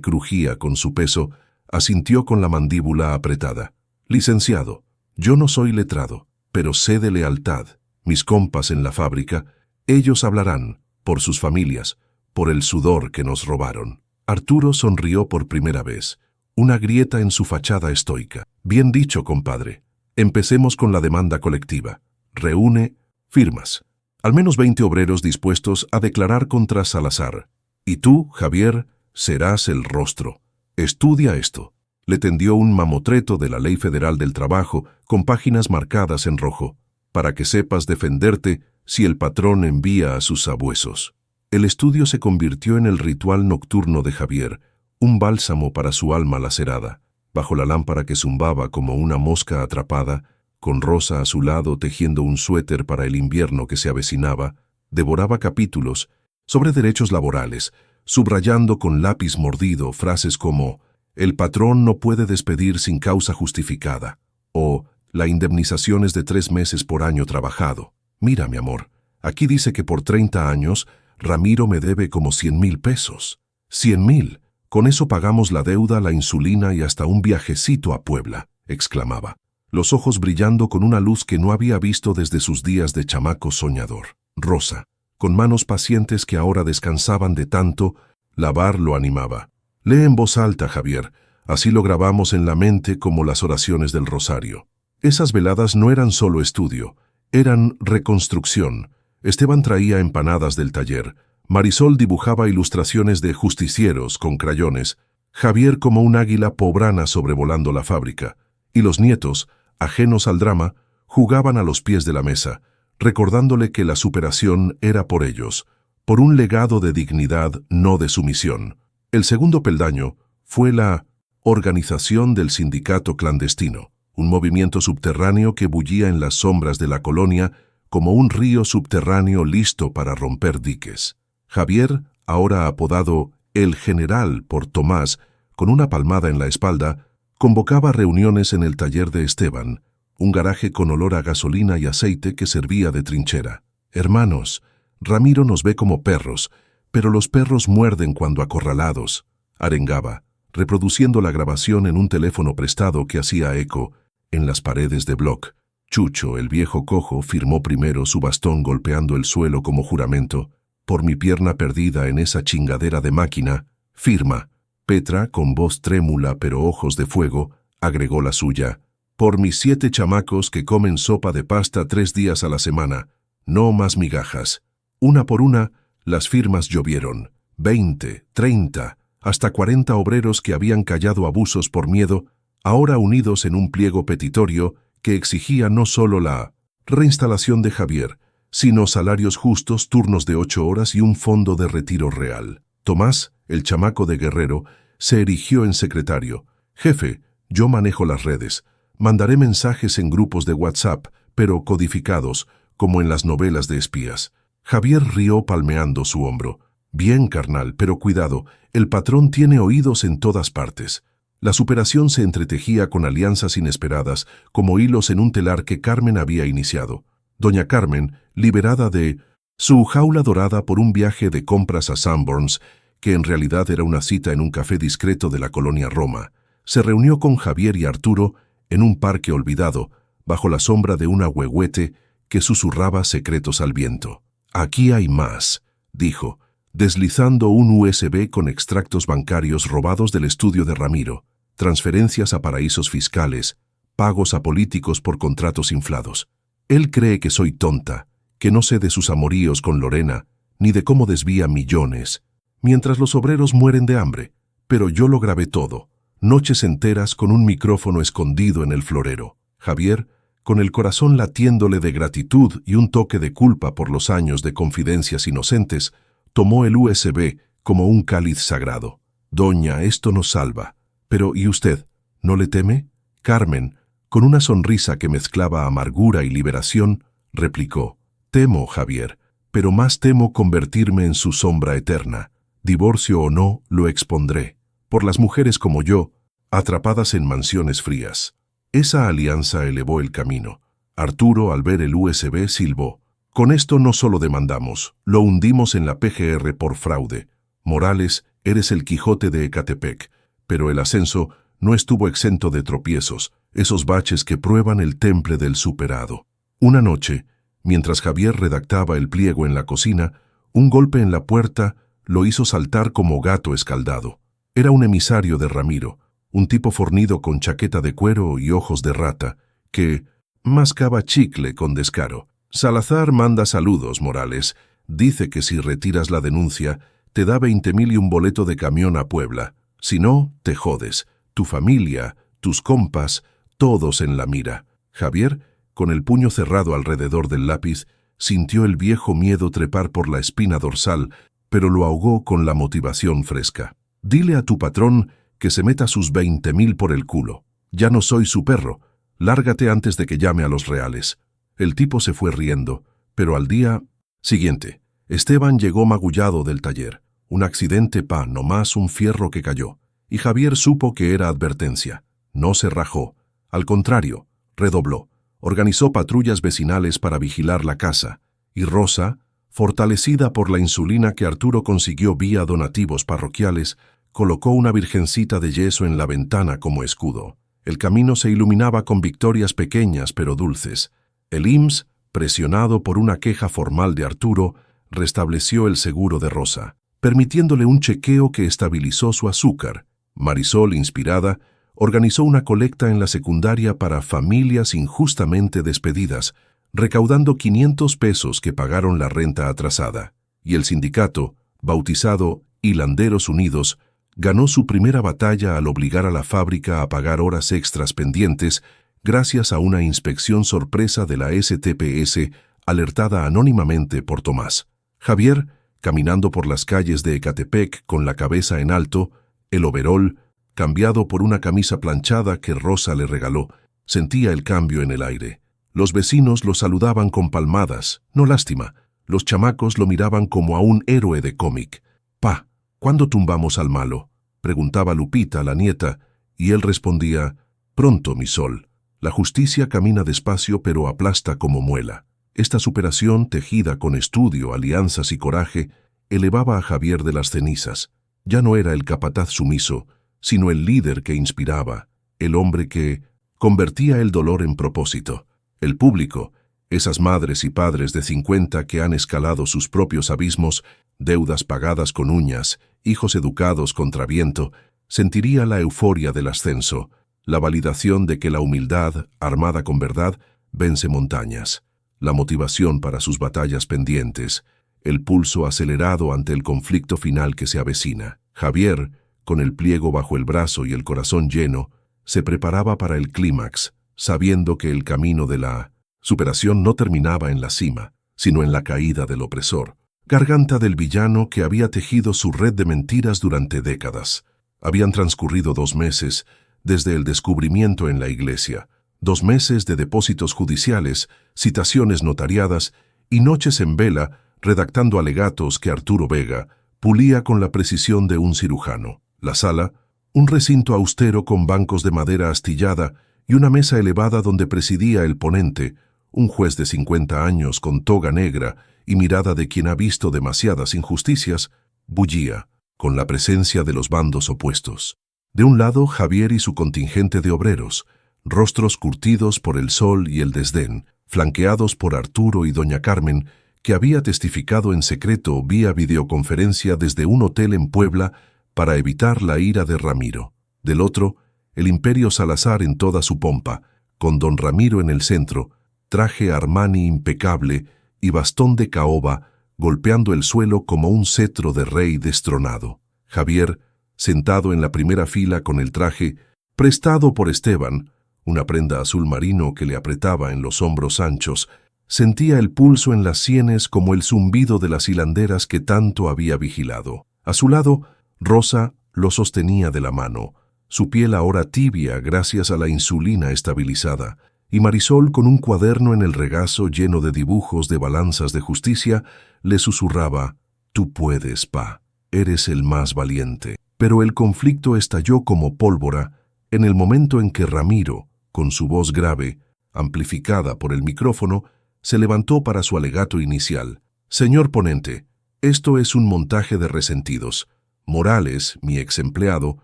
crujía con su peso, asintió con la mandíbula apretada. Licenciado, yo no soy letrado, pero sé de lealtad. Mis compas en la fábrica, ellos hablarán, por sus familias, por el sudor que nos robaron. Arturo sonrió por primera vez, una grieta en su fachada estoica. Bien dicho, compadre. Empecemos con la demanda colectiva. Reúne firmas. Al menos 20 obreros dispuestos a declarar contra Salazar. Y tú, Javier, serás el rostro. Estudia esto. Le tendió un mamotreto de la Ley Federal del Trabajo con páginas marcadas en rojo, para que sepas defenderte si el patrón envía a sus sabuesos. El estudio se convirtió en el ritual nocturno de Javier, un bálsamo para su alma lacerada. Bajo la lámpara que zumbaba como una mosca atrapada, con Rosa a su lado tejiendo un suéter para el invierno que se avecinaba, devoraba capítulos sobre derechos laborales, subrayando con lápiz mordido frases como «El patrón no puede despedir sin causa justificada» o «La indemnización es de 3 meses por año trabajado». Mira, mi amor, aquí dice que por 30 años Ramiro me debe como 100,000 pesos. 100,000. Con eso pagamos la deuda, la insulina y hasta un viajecito a Puebla, exclamaba, los ojos brillando con una luz que no había visto desde sus días de chamaco soñador. Rosa, con manos pacientes que ahora descansaban de tanto lavar, lo animaba. Lee en voz alta, Javier, así lo grabamos en la mente como las oraciones del rosario. Esas veladas no eran solo estudio, eran reconstrucción. Esteban traía empanadas del taller, Marisol dibujaba ilustraciones de justicieros con crayones, Javier como un águila pobrana sobrevolando la fábrica, y los nietos, ajenos al drama, jugaban a los pies de la mesa, recordándole que la superación era por ellos, por un legado de dignidad, no de sumisión. El segundo peldaño fue la organización del sindicato clandestino, un movimiento subterráneo que bullía en las sombras de la colonia como un río subterráneo listo para romper diques. Javier, ahora apodado El General por Tomás, con una palmada en la espalda, convocaba reuniones en el taller de Esteban, un garaje con olor a gasolina y aceite que servía de trinchera. Hermanos, Ramiro nos ve como perros, pero los perros muerden cuando acorralados, arengaba, reproduciendo la grabación en un teléfono prestado que hacía eco en las paredes de bloc. Chucho, el viejo cojo, firmó primero su bastón golpeando el suelo como juramento. Por mi pierna perdida en esa chingadera de máquina, firma. Petra, con voz trémula pero ojos de fuego, agregó la suya. Por mis 7 chamacos que comen sopa de pasta 3 días a la semana. No más migajas. Una por una, las firmas llovieron. 20, 30, hasta 40 obreros que habían callado abusos por miedo, ahora unidos en un pliego petitorio que exigía no solo la reinstalación de Javier, sino salarios justos, turnos de 8 horas y un fondo de retiro real. Tomás, el chamaco de Guerrero, se erigió en secretario. Jefe, yo manejo las redes. Mandaré mensajes en grupos de WhatsApp, pero codificados, como en las novelas de espías. Javier rió palmeando su hombro. Bien, carnal, pero cuidado, el patrón tiene oídos en todas partes. La superación se entretejía con alianzas inesperadas, como hilos en un telar que Carmen había iniciado. Doña Carmen, liberada de su jaula dorada por un viaje de compras a Sanborns, que en realidad era una cita en un café discreto de la colonia Roma, se reunió con Javier y Arturo en un parque olvidado, bajo la sombra de un ahuehuete que susurraba secretos al viento. Aquí hay más, dijo, deslizando un USB con extractos bancarios robados del estudio de Ramiro, transferencias a paraísos fiscales, pagos a políticos por contratos inflados. Él cree que soy tonta, que no sé de sus amoríos con Lorena, ni de cómo desvía millones, mientras los obreros mueren de hambre, pero yo lo grabé todo, noches enteras con un micrófono escondido en el florero. Javier, con el corazón latiéndole de gratitud y un toque de culpa por los años de confidencias inocentes, tomó el USB como un cáliz sagrado. Doña, esto nos salva. Pero, ¿y usted? ¿No le teme? Carmen, con una sonrisa que mezclaba amargura y liberación, replicó. Temo, Javier, pero más temo convertirme en su sombra eterna. Divorcio o no, lo expondré. Por las mujeres como yo, atrapadas en mansiones frías. Esa alianza elevó el camino. Arturo, al ver el USB, silbó. Con esto no solo demandamos, lo hundimos en la PGR por fraude. Morales, eres el Quijote de Ecatepec, pero el ascenso no estuvo exento de tropiezos, esos baches que prueban el temple del superado. Una noche, mientras Javier redactaba el pliego en la cocina, un golpe en la puerta lo hizo saltar como gato escaldado. Era un emisario de Ramiro, un tipo fornido con chaqueta de cuero y ojos de rata, que mascaba chicle con descaro. Salazar manda saludos, Morales. Dice que si retiras la denuncia, te da 20,000 y un boleto de camión a Puebla. Si no, te jodes. Tu familia, tus compas, todos en la mira. Javier, con el puño cerrado alrededor del lápiz, sintió el viejo miedo trepar por la espina dorsal, pero lo ahogó con la motivación fresca. Dile a tu patrón que se meta sus 20,000 por el culo. Ya no soy su perro. Lárgate antes de que llame a los reales. El tipo se fue riendo, pero al día siguiente, Esteban llegó magullado del taller. Un accidente nomás un fierro que cayó. Y Javier supo que era advertencia. No se rajó. Al contrario, redobló. Organizó patrullas vecinales para vigilar la casa. Y Rosa, fortalecida por la insulina que Arturo consiguió vía donativos parroquiales, colocó una virgencita de yeso en la ventana como escudo. El camino se iluminaba con victorias pequeñas pero dulces. El IMSS, presionado por una queja formal de Arturo, restableció el seguro de Rosa, permitiéndole un chequeo que estabilizó su azúcar. Marisol, inspirada, organizó una colecta en la secundaria para familias injustamente despedidas, recaudando 500 pesos que pagaron la renta atrasada. Y el sindicato, bautizado Hilanderos Unidos, ganó su primera batalla al obligar a la fábrica a pagar horas extras pendientes gracias a una inspección sorpresa de la STPS alertada anónimamente por Tomás. Javier, caminando por las calles de Ecatepec con la cabeza en alto, el overol, cambiado por una camisa planchada que Rosa le regaló, sentía el cambio en el aire. Los vecinos lo saludaban con palmadas, no lástima. Los chamacos lo miraban como a un héroe de cómic. «Pa, ¿cuándo tumbamos al malo?», preguntaba Lupita, la nieta, y él respondía: «Pronto, mi sol. La justicia camina despacio pero aplasta como muela». Esta superación, tejida con estudio, alianzas y coraje, elevaba a Javier de las cenizas. Ya no era el capataz sumiso, sino el líder que inspiraba, el hombre que convertía el dolor en propósito. El público, esas madres y padres de 50 que han escalado sus propios abismos, deudas pagadas con uñas, hijos educados contra viento, sentiría la euforia del ascenso, la validación de que la humildad, armada con verdad, vence montañas, la motivación para sus batallas pendientes, el pulso acelerado ante el conflicto final que se avecina. Javier, con el pliego bajo el brazo y el corazón lleno, se preparaba para el clímax, sabiendo que el camino de la superación no terminaba en la cima, sino en la caída del opresor, garganta del villano que había tejido su red de mentiras durante décadas. Habían transcurrido 2 meses desde el descubrimiento en la iglesia, 2 meses de depósitos judiciales, citaciones notariadas y noches en vela redactando alegatos que Arturo Vega pulía con la precisión de un cirujano. La sala, un recinto austero con bancos de madera astillada y una mesa elevada donde presidía el ponente, un juez de 50 años con toga negra y mirada de quien ha visto demasiadas injusticias, bullía, con la presencia de los bandos opuestos. De un lado, Javier y su contingente de obreros, rostros curtidos por el sol y el desdén, flanqueados por Arturo y doña Carmen, que había testificado en secreto vía videoconferencia desde un hotel en Puebla para evitar la ira de Ramiro. Del otro, el Imperio Salazar en toda su pompa, con don Ramiro en el centro, traje Armani impecable y bastón de caoba, golpeando el suelo como un cetro de rey destronado. Javier, sentado en la primera fila con el traje, prestado por Esteban, una prenda azul marino que le apretaba en los hombros anchos, sentía el pulso en las sienes como el zumbido de las hilanderas que tanto había vigilado. A su lado, Rosa lo sostenía de la mano, su piel ahora tibia gracias a la insulina estabilizada, y Marisol, con un cuaderno en el regazo lleno de dibujos de balanzas de justicia, le susurraba: «Tú puedes, pa, eres el más valiente». Pero el conflicto estalló como pólvora en el momento en que Ramiro, con su voz grave, amplificada por el micrófono, se levantó para su alegato inicial. «Señor ponente, esto es un montaje de resentidos. Morales, mi ex empleado,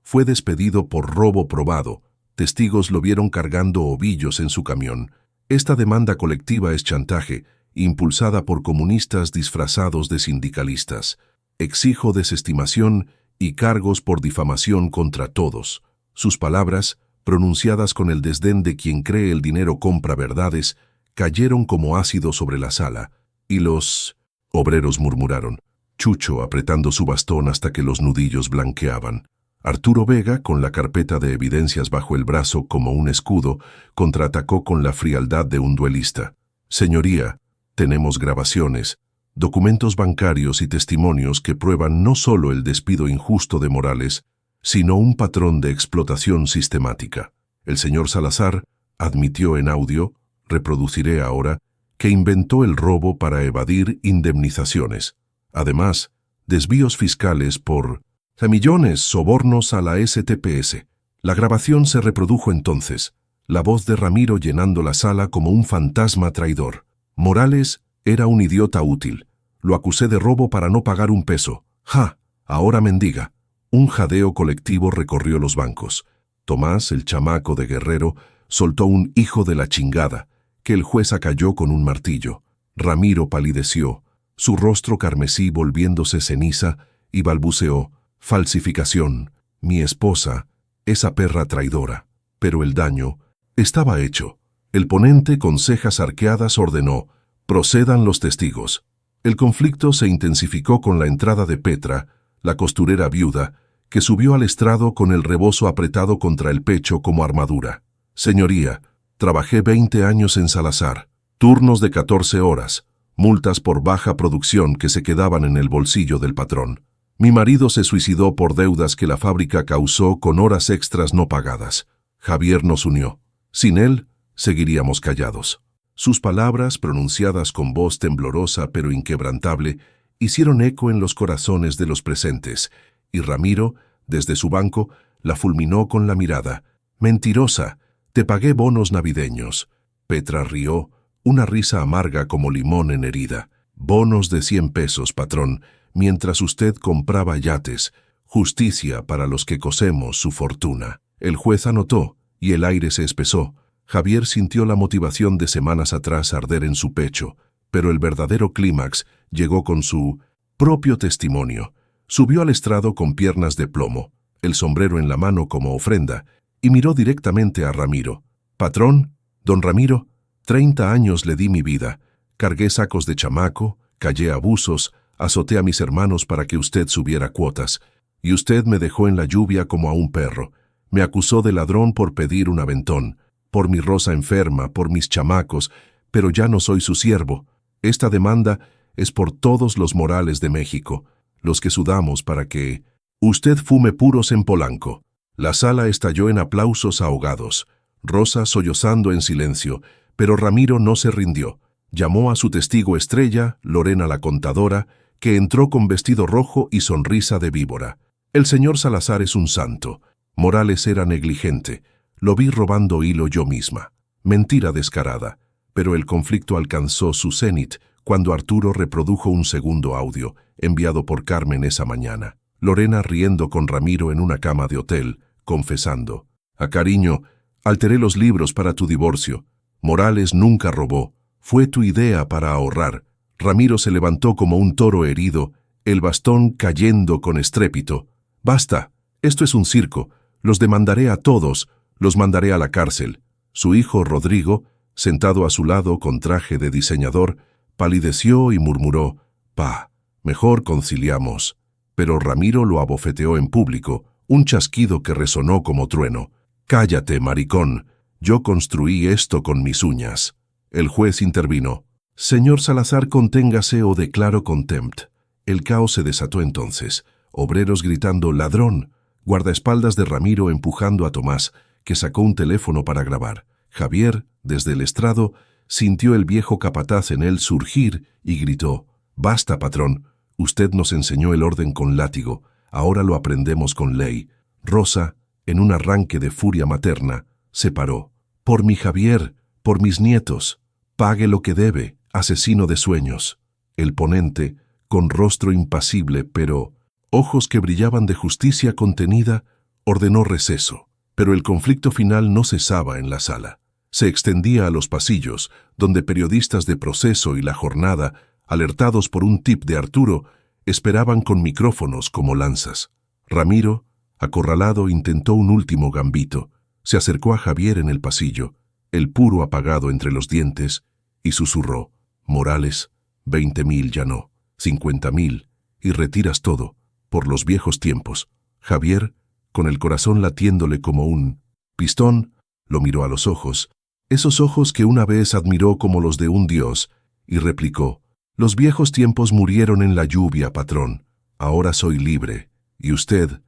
fue despedido por robo probado. Testigos lo vieron cargando ovillos en su camión. Esta demanda colectiva es chantaje, impulsada por comunistas disfrazados de sindicalistas. Exijo desestimación y cargos por difamación contra todos». Sus palabras, pronunciadas con el desdén de quien cree el dinero compra verdades, cayeron como ácido sobre la sala, y los obreros murmuraron. Chucho apretando su bastón hasta que los nudillos blanqueaban. Arturo Vega, con la carpeta de evidencias bajo el brazo como un escudo, contraatacó con la frialdad de un duelista. «Señoría, tenemos grabaciones, documentos bancarios y testimonios que prueban no solo el despido injusto de Morales, sino un patrón de explotación sistemática. El señor Salazar admitió en audio, reproduciré ahora, que inventó el robo para evadir indemnizaciones. Además, desvíos fiscales por millones, sobornos a la STPS. La grabación se reprodujo entonces, la voz de Ramiro llenando la sala como un fantasma traidor. Morales era un idiota útil. Lo acusé de robo para no pagar un peso. ¡Ja! Ahora mendiga. Un jadeo colectivo recorrió los bancos. Tomás, el chamaco de Guerrero, soltó un hijo de la chingada, que el juez acalló con un martillo. Ramiro palideció, su rostro carmesí volviéndose ceniza, y balbuceó: «Falsificación, mi esposa, esa perra traidora». Pero el daño estaba hecho. El ponente, con cejas arqueadas, ordenó: «Procedan los testigos». El conflicto se intensificó con la entrada de Petra, la costurera viuda, que subió al estrado con el rebozo apretado contra el pecho como armadura. «Señoría, trabajé 20 años en Salazar, turnos de 14 horas, multas por baja producción que se quedaban en el bolsillo del patrón. Mi marido se suicidó por deudas que la fábrica causó con horas extras no pagadas. Javier nos unió. Sin él, seguiríamos callados». Sus palabras, pronunciadas con voz temblorosa pero inquebrantable, hicieron eco en los corazones de los presentes, y Ramiro, desde su banco, la fulminó con la mirada. «Mentirosa, te pagué bonos navideños». Petra rió, una risa amarga como limón en herida. «Bonos de 100 pesos, patrón, mientras usted compraba yates. Justicia para los que cosemos su fortuna». El juez anotó, y el aire se espesó. Javier sintió la motivación de semanas atrás arder en su pecho, pero el verdadero clímax llegó con su propio testimonio. Subió al estrado con piernas de plomo, el sombrero en la mano como ofrenda, y miró directamente a Ramiro. «Patrón, don Ramiro, 30 años le di mi vida. Cargué sacos de chamaco, callé abusos, azoté a mis hermanos para que usted subiera cuotas, y usted me dejó en la lluvia como a un perro. Me acusó de ladrón por pedir un aventón, por mi Rosa enferma, por mis chamacos, pero ya no soy su siervo. Esta demanda es por todos los Morales de México, los que sudamos para que usted fume puros en Polanco». La sala estalló en aplausos ahogados, Rosa sollozando en silencio, pero Ramiro no se rindió. Llamó a su testigo estrella, Lorena la contadora, que entró con vestido rojo y sonrisa de víbora. «El señor Salazar es un santo. Morales era negligente. Lo vi robando hilo yo misma». Mentira descarada. Pero el conflicto alcanzó su cenit cuando Arturo reprodujo un segundo audio, enviado por Carmen esa mañana. Lorena riendo con Ramiro en una cama de hotel, confesando: «A cariño, alteré los libros para tu divorcio. Morales nunca robó. Fue tu idea para ahorrar». Ramiro se levantó como un toro herido, el bastón cayendo con estrépito. «Basta, esto es un circo. Los demandaré a todos, los mandaré a la cárcel». Su hijo Rodrigo, sentado a su lado con traje de diseñador, palideció y murmuró: «Pa, mejor conciliamos». Pero Ramiro lo abofeteó en público, un chasquido que resonó como trueno. «Cállate, maricón. Yo construí esto con mis uñas». El juez intervino: «Señor Salazar, conténgase o declaro contempt». El caos se desató entonces. Obreros gritando «ladrón», guardaespaldas de Ramiro empujando a Tomás, que sacó un teléfono para grabar. Javier, desde el estrado, sintió el viejo capataz en él surgir y gritó: «Basta, patrón. Usted nos enseñó el orden con látigo, ahora lo aprendemos con ley». Rosa, en un arranque de furia materna, se paró. «Por mi Javier, por mis nietos, pague lo que debe, asesino de sueños». El ponente, con rostro impasible pero ojos que brillaban de justicia contenida, ordenó receso. Pero el conflicto final no cesaba en la sala. Se extendía a los pasillos, donde periodistas de Proceso y La Jornada, alertados por un tip de Arturo, esperaban con micrófonos como lanzas. Ramiro, acorralado, intentó un último gambito. Se acercó a Javier en el pasillo, el puro apagado entre los dientes, y susurró: «Morales, 20.000 ya no, 50.000, y retiras todo, por los viejos tiempos». Javier, con el corazón latiéndole como un pistón, lo miró a los ojos, esos ojos que una vez admiró como los de un dios, y replicó: «Los viejos tiempos murieron en la lluvia, patrón. Ahora soy libre, y usted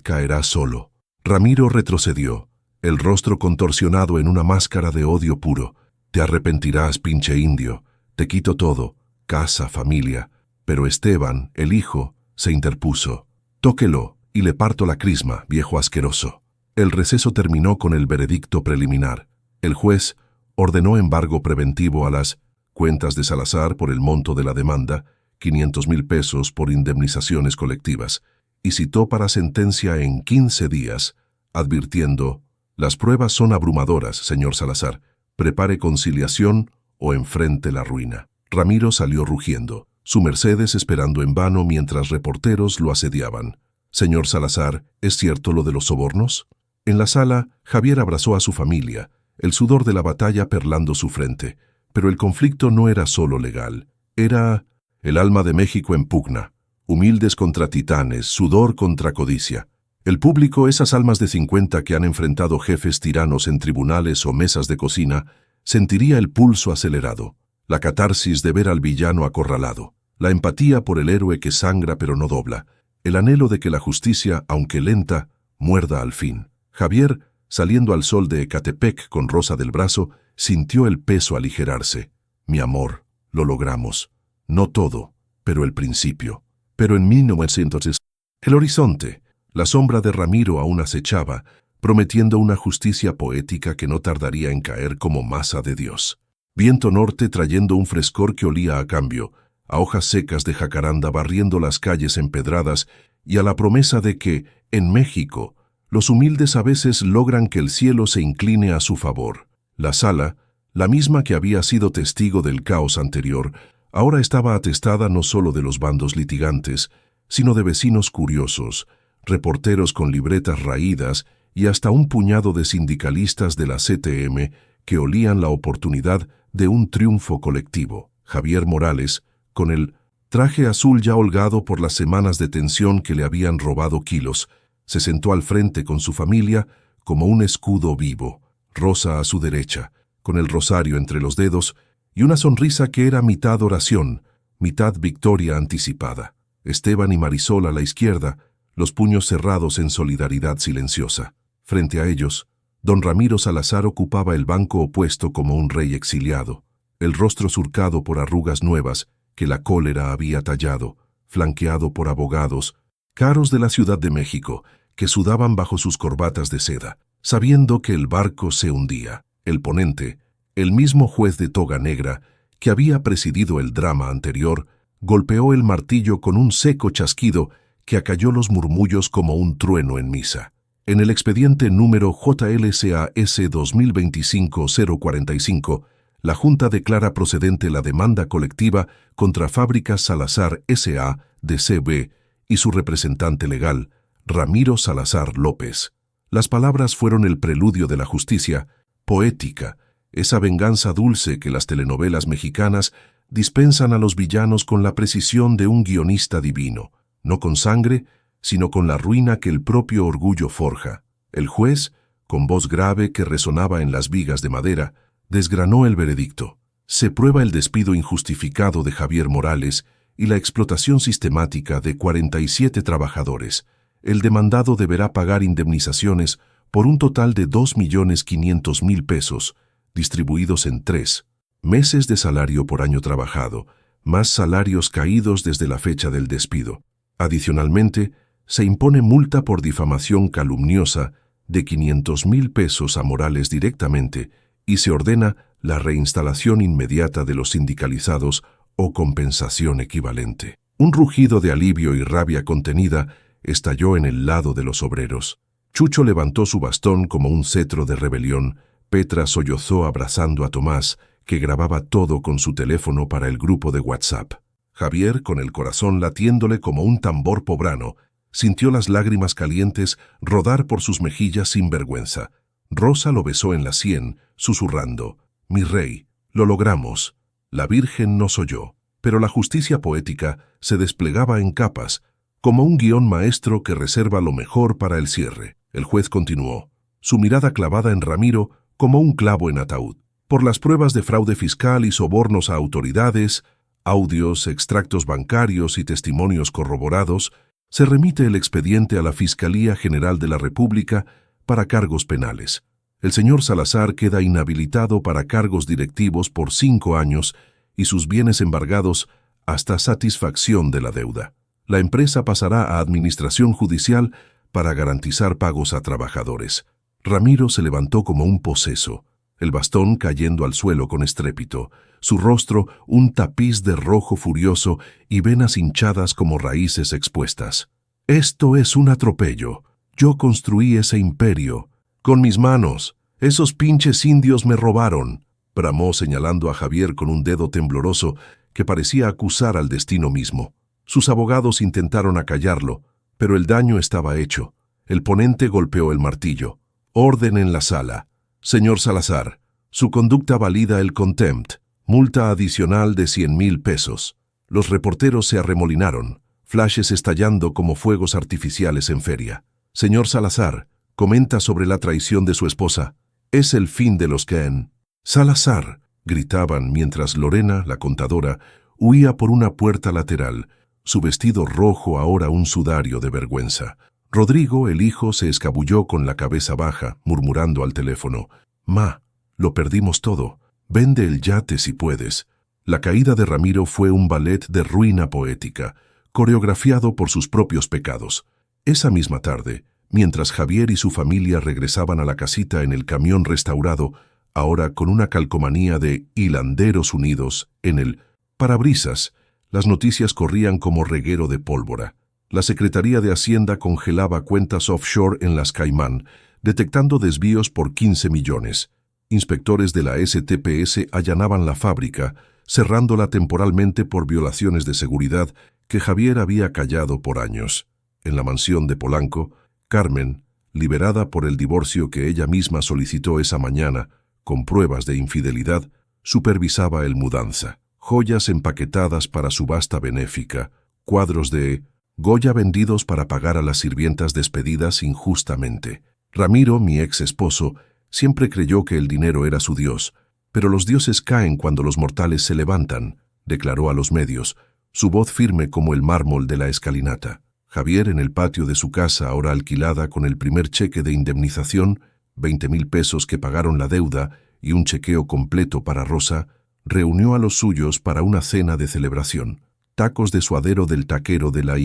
caerá solo». Ramiro retrocedió, el rostro contorsionado en una máscara de odio puro. «Te arrepentirás, pinche indio. Te quito todo, casa, familia». Pero Esteban, el hijo, se interpuso: «Tóquelo y le parto la crisma, viejo asqueroso». El receso terminó con el veredicto preliminar. El juez ordenó embargo preventivo a las cuentas de Salazar por el monto de la demanda, 500.000 pesos por indemnizaciones colectivas, y citó para sentencia en 15 días, advirtiendo: «Las pruebas son abrumadoras, señor Salazar. Prepare conciliación o enfrente la ruina». Ramiro salió rugiendo, su Mercedes esperando en vano mientras reporteros lo asediaban. «Señor Salazar, ¿es cierto lo de los sobornos?». En la sala, Javier abrazó a su familia, el sudor de la batalla perlando su frente. Pero el conflicto no era solo legal. Era el alma de México en pugna. Humildes contra titanes, sudor contra codicia. El público, esas almas de 50 que han enfrentado jefes tiranos en tribunales o mesas de cocina, sentiría el pulso acelerado, la catarsis de ver al villano acorralado, la empatía por el héroe que sangra pero no dobla, el anhelo de que la justicia, aunque lenta, muerda al fin. Javier Saliendo al sol de Ecatepec con Rosa del brazo, sintió el peso aligerarse. Mi amor, lo logramos. No todo, pero el principio. Pero en 1900, el horizonte, la sombra de Ramiro aún acechaba, prometiendo una justicia poética que no tardaría en caer como masa de Dios. Viento norte trayendo un frescor que olía a cambio, a hojas secas de jacaranda barriendo las calles empedradas y a la promesa de que, en México, los humildes a veces logran que el cielo se incline a su favor. La sala, la misma que había sido testigo del caos anterior, ahora estaba atestada no solo de los bandos litigantes, sino de vecinos curiosos, reporteros con libretas raídas y hasta un puñado de sindicalistas de la CTM que olían la oportunidad de un triunfo colectivo. Javier Morales, con el traje azul ya holgado por las semanas de tensión que le habían robado kilos, se sentó al frente con su familia como un escudo vivo. Rosa a su derecha, con el rosario entre los dedos y una sonrisa que era mitad oración, mitad victoria anticipada. Esteban y Marisol a la izquierda, los puños cerrados en solidaridad silenciosa. Frente a ellos, don Ramiro Salazar ocupaba el banco opuesto como un rey exiliado, el rostro surcado por arrugas nuevas que la cólera había tallado, flanqueado por abogados, caros de la Ciudad de México, que sudaban bajo sus corbatas de seda, sabiendo que el barco se hundía. El ponente, el mismo juez de toga negra, que había presidido el drama anterior, golpeó el martillo con un seco chasquido que acalló los murmullos como un trueno en misa. En el expediente número JLCAS 2025-045, la Junta declara procedente la demanda colectiva contra Fábricas Salazar S.A. de CB y su representante legal, Ramiro Salazar López. Las palabras fueron el preludio de la justicia, poética, esa venganza dulce que las telenovelas mexicanas dispensan a los villanos con la precisión de un guionista divino, no con sangre, sino con la ruina que el propio orgullo forja. El juez, con voz grave que resonaba en las vigas de madera, desgranó el veredicto. Se prueba el despido injustificado de Javier Morales y la explotación sistemática de 47 trabajadores. El demandado deberá pagar indemnizaciones por un total de 2.500.000 pesos, distribuidos en 3 meses de salario por año trabajado, más salarios caídos desde la fecha del despido. Adicionalmente, se impone multa por difamación calumniosa de 500.000 pesos a Morales directamente y se ordena la reinstalación inmediata de los sindicalizados o compensación equivalente. Un rugido de alivio y rabia contenida estalló en el lado de los obreros. Chucho levantó su bastón como un cetro de rebelión. Petra sollozó abrazando a Tomás, que grababa todo con su teléfono para el grupo de WhatsApp. Javier, con el corazón latiéndole como un tambor pobrano, sintió las lágrimas calientes rodar por sus mejillas sin vergüenza. Rosa lo besó en la sien, susurrando: «Mi rey, lo logramos. La Virgen nos oyó». Pero la justicia poética se desplegaba en capas, como un guión maestro que reserva lo mejor para el cierre. El juez continuó, su mirada clavada en Ramiro como un clavo en ataúd. Por las pruebas de fraude fiscal y sobornos a autoridades, audios, extractos bancarios y testimonios corroborados, se remite el expediente a la Fiscalía General de la República para cargos penales. El señor Salazar queda inhabilitado para cargos directivos por 5 años y sus bienes embargados hasta satisfacción de la deuda. La empresa pasará a administración judicial para garantizar pagos a trabajadores. Ramiro se levantó como un poseso, el bastón cayendo al suelo con estrépito, su rostro un tapiz de rojo furioso y venas hinchadas como raíces expuestas. «Esto es un atropello. Yo construí ese imperio. Con mis manos. Esos pinches indios me robaron», bramó señalando a Javier con un dedo tembloroso que parecía acusar al destino mismo. Sus abogados intentaron acallarlo, pero el daño estaba hecho. El ponente golpeó el martillo. «Orden en la sala. Señor Salazar, su conducta valida el contempt. Multa adicional de 100.000 pesos». Los reporteros se arremolinaron, flashes estallando como fuegos artificiales en feria. «Señor Salazar, comenta sobre la traición de su esposa. Es el fin de los Ken». «Salazar», gritaban mientras Lorena, la contadora, huía por una puerta lateral, su vestido rojo ahora un sudario de vergüenza. Rodrigo, el hijo, se escabulló con la cabeza baja, murmurando al teléfono: «Ma, lo perdimos todo. Vende el yate si puedes». La caída de Ramiro fue un ballet de ruina poética, coreografiado por sus propios pecados. Esa misma tarde, mientras Javier y su familia regresaban a la casita en el camión restaurado, ahora con una calcomanía de Hilanderos Unidos en el parabrisas, las noticias corrían como reguero de pólvora. La Secretaría de Hacienda congelaba cuentas offshore en las Caimán, detectando desvíos por 15 millones. Inspectores de la STPS allanaban la fábrica, cerrándola temporalmente por violaciones de seguridad que Javier había callado por años. En la mansión de Polanco, Carmen, liberada por el divorcio que ella misma solicitó esa mañana, con pruebas de infidelidad, supervisaba el mudanza. Joyas empaquetadas para subasta benéfica, cuadros de Goya vendidos para pagar a las sirvientas despedidas injustamente. Ramiro, mi ex esposo, siempre creyó que el dinero era su dios, pero los dioses caen cuando los mortales se levantan, declaró a los medios, su voz firme como el mármol de la escalinata. Javier, en el patio de su casa, ahora alquilada con el primer cheque de indemnización, 20,000 pesos que pagaron la deuda y un chequeo completo para Rosa, reunió a los suyos para una cena de celebración. Tacos de suadero del taquero de la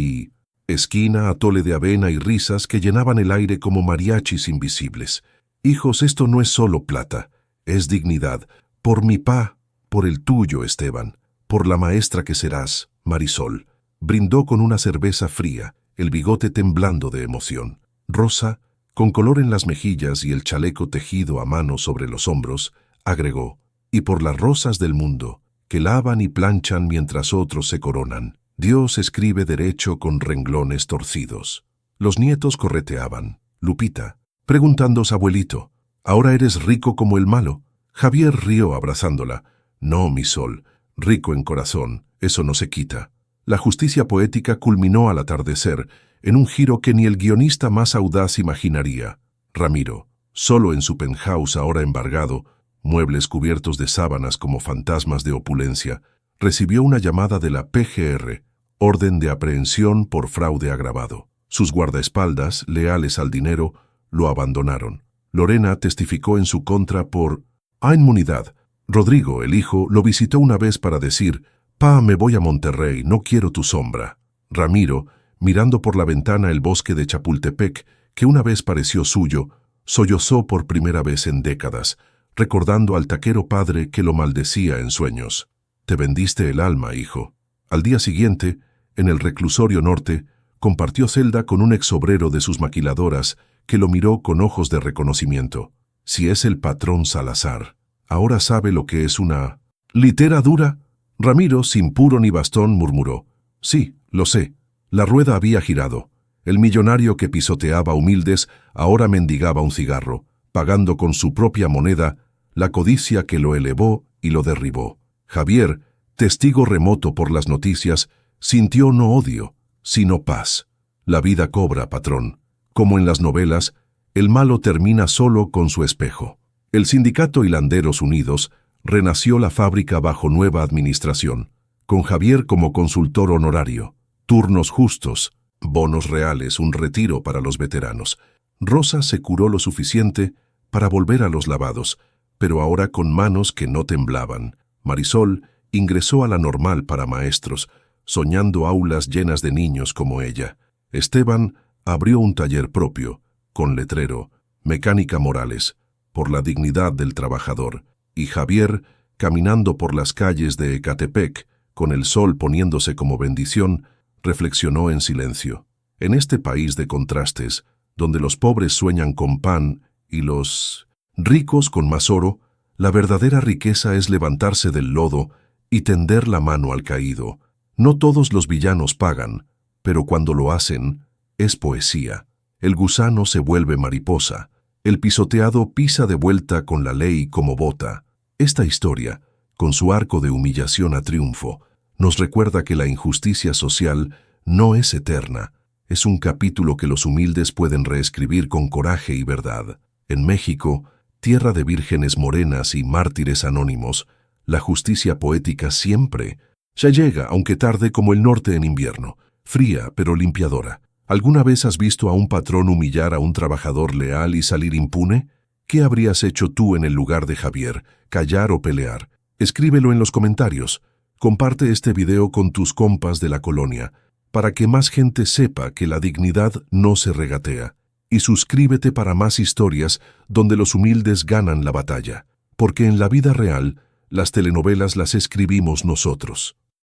esquina, atole de avena y risas que llenaban el aire como mariachis invisibles. «Hijos, esto no es solo plata, es dignidad. Por mi pa, por el tuyo, Esteban, por la maestra que serás, Marisol». Brindó con una cerveza fría, el bigote temblando de emoción. Rosa, con color en las mejillas y el chaleco tejido a mano sobre los hombros, agregó: «Y por las rosas del mundo, que lavan y planchan mientras otros se coronan. Dios escribe derecho con renglones torcidos». Los nietos correteaban. «Lupita, preguntándose abuelito, ¿ahora eres rico como el malo?». Javier rió abrazándola. «No, mi sol, rico en corazón, eso no se quita». La justicia poética culminó al atardecer, en un giro que ni el guionista más audaz imaginaría. Ramiro, solo en su penthouse ahora embargado, muebles cubiertos de sábanas como fantasmas de opulencia, recibió una llamada de la PGR, orden de aprehensión por fraude agravado. Sus guardaespaldas, leales al dinero, lo abandonaron. Lorena testificó en su contra por inmunidad. Rodrigo, el hijo, lo visitó una vez para decir: «Pa, me voy a Monterrey, no quiero tu sombra». Ramiro, mirando por la ventana el bosque de Chapultepec, que una vez pareció suyo, sollozó por primera vez en décadas, recordando al taquero padre que lo maldecía en sueños. «Te vendiste el alma, hijo». Al día siguiente, en el reclusorio norte, compartió celda con un exobrero de sus maquiladoras que lo miró con ojos de reconocimiento. «Si es el patrón Salazar, ahora sabe lo que es una litera dura». Ramiro, sin puro ni bastón, murmuró: «Sí, lo sé. La rueda había girado. El millonario que pisoteaba humildes ahora mendigaba un cigarro, pagando con su propia moneda la codicia que lo elevó y lo derribó». Javier, testigo remoto por las noticias, sintió no odio, sino paz. La vida cobra, patrón. Como en las novelas, el malo termina solo con su espejo. El sindicato Hilanderos Unidos renació la fábrica bajo nueva administración, con Javier como consultor honorario, turnos justos, bonos reales, un retiro para los veteranos. Rosa se curó lo suficiente para volver a los lavados, pero ahora con manos que no temblaban. Marisol ingresó a la normal para maestros, soñando aulas llenas de niños como ella. Esteban abrió un taller propio, con letrero, Mecánica Morales, por la dignidad del trabajador. Y Javier, caminando por las calles de Ecatepec, con el sol poniéndose como bendición, reflexionó en silencio. En este país de contrastes, donde los pobres sueñan con pan y los ricos con más oro, la verdadera riqueza es levantarse del lodo y tender la mano al caído. No todos los villanos pagan, pero cuando lo hacen, es poesía. El gusano se vuelve mariposa. El pisoteado pisa de vuelta con la ley como bota. Esta historia, con su arco de humillación a triunfo, nos recuerda que la injusticia social no es eterna. Es un capítulo que los humildes pueden reescribir con coraje y verdad. En México, tierra de vírgenes morenas y mártires anónimos, la justicia poética siempre ya llega, aunque tarde como el norte en invierno, fría pero limpiadora. ¿Alguna vez has visto a un patrón humillar a un trabajador leal y salir impune? ¿Qué habrías hecho tú en el lugar de Javier? ¿Callar o pelear? Escríbelo en los comentarios. Comparte este video con tus compas de la colonia, para que más gente sepa que la dignidad no se regatea. Y suscríbete para más historias donde los humildes ganan la batalla, porque en la vida real, las telenovelas las escribimos nosotros.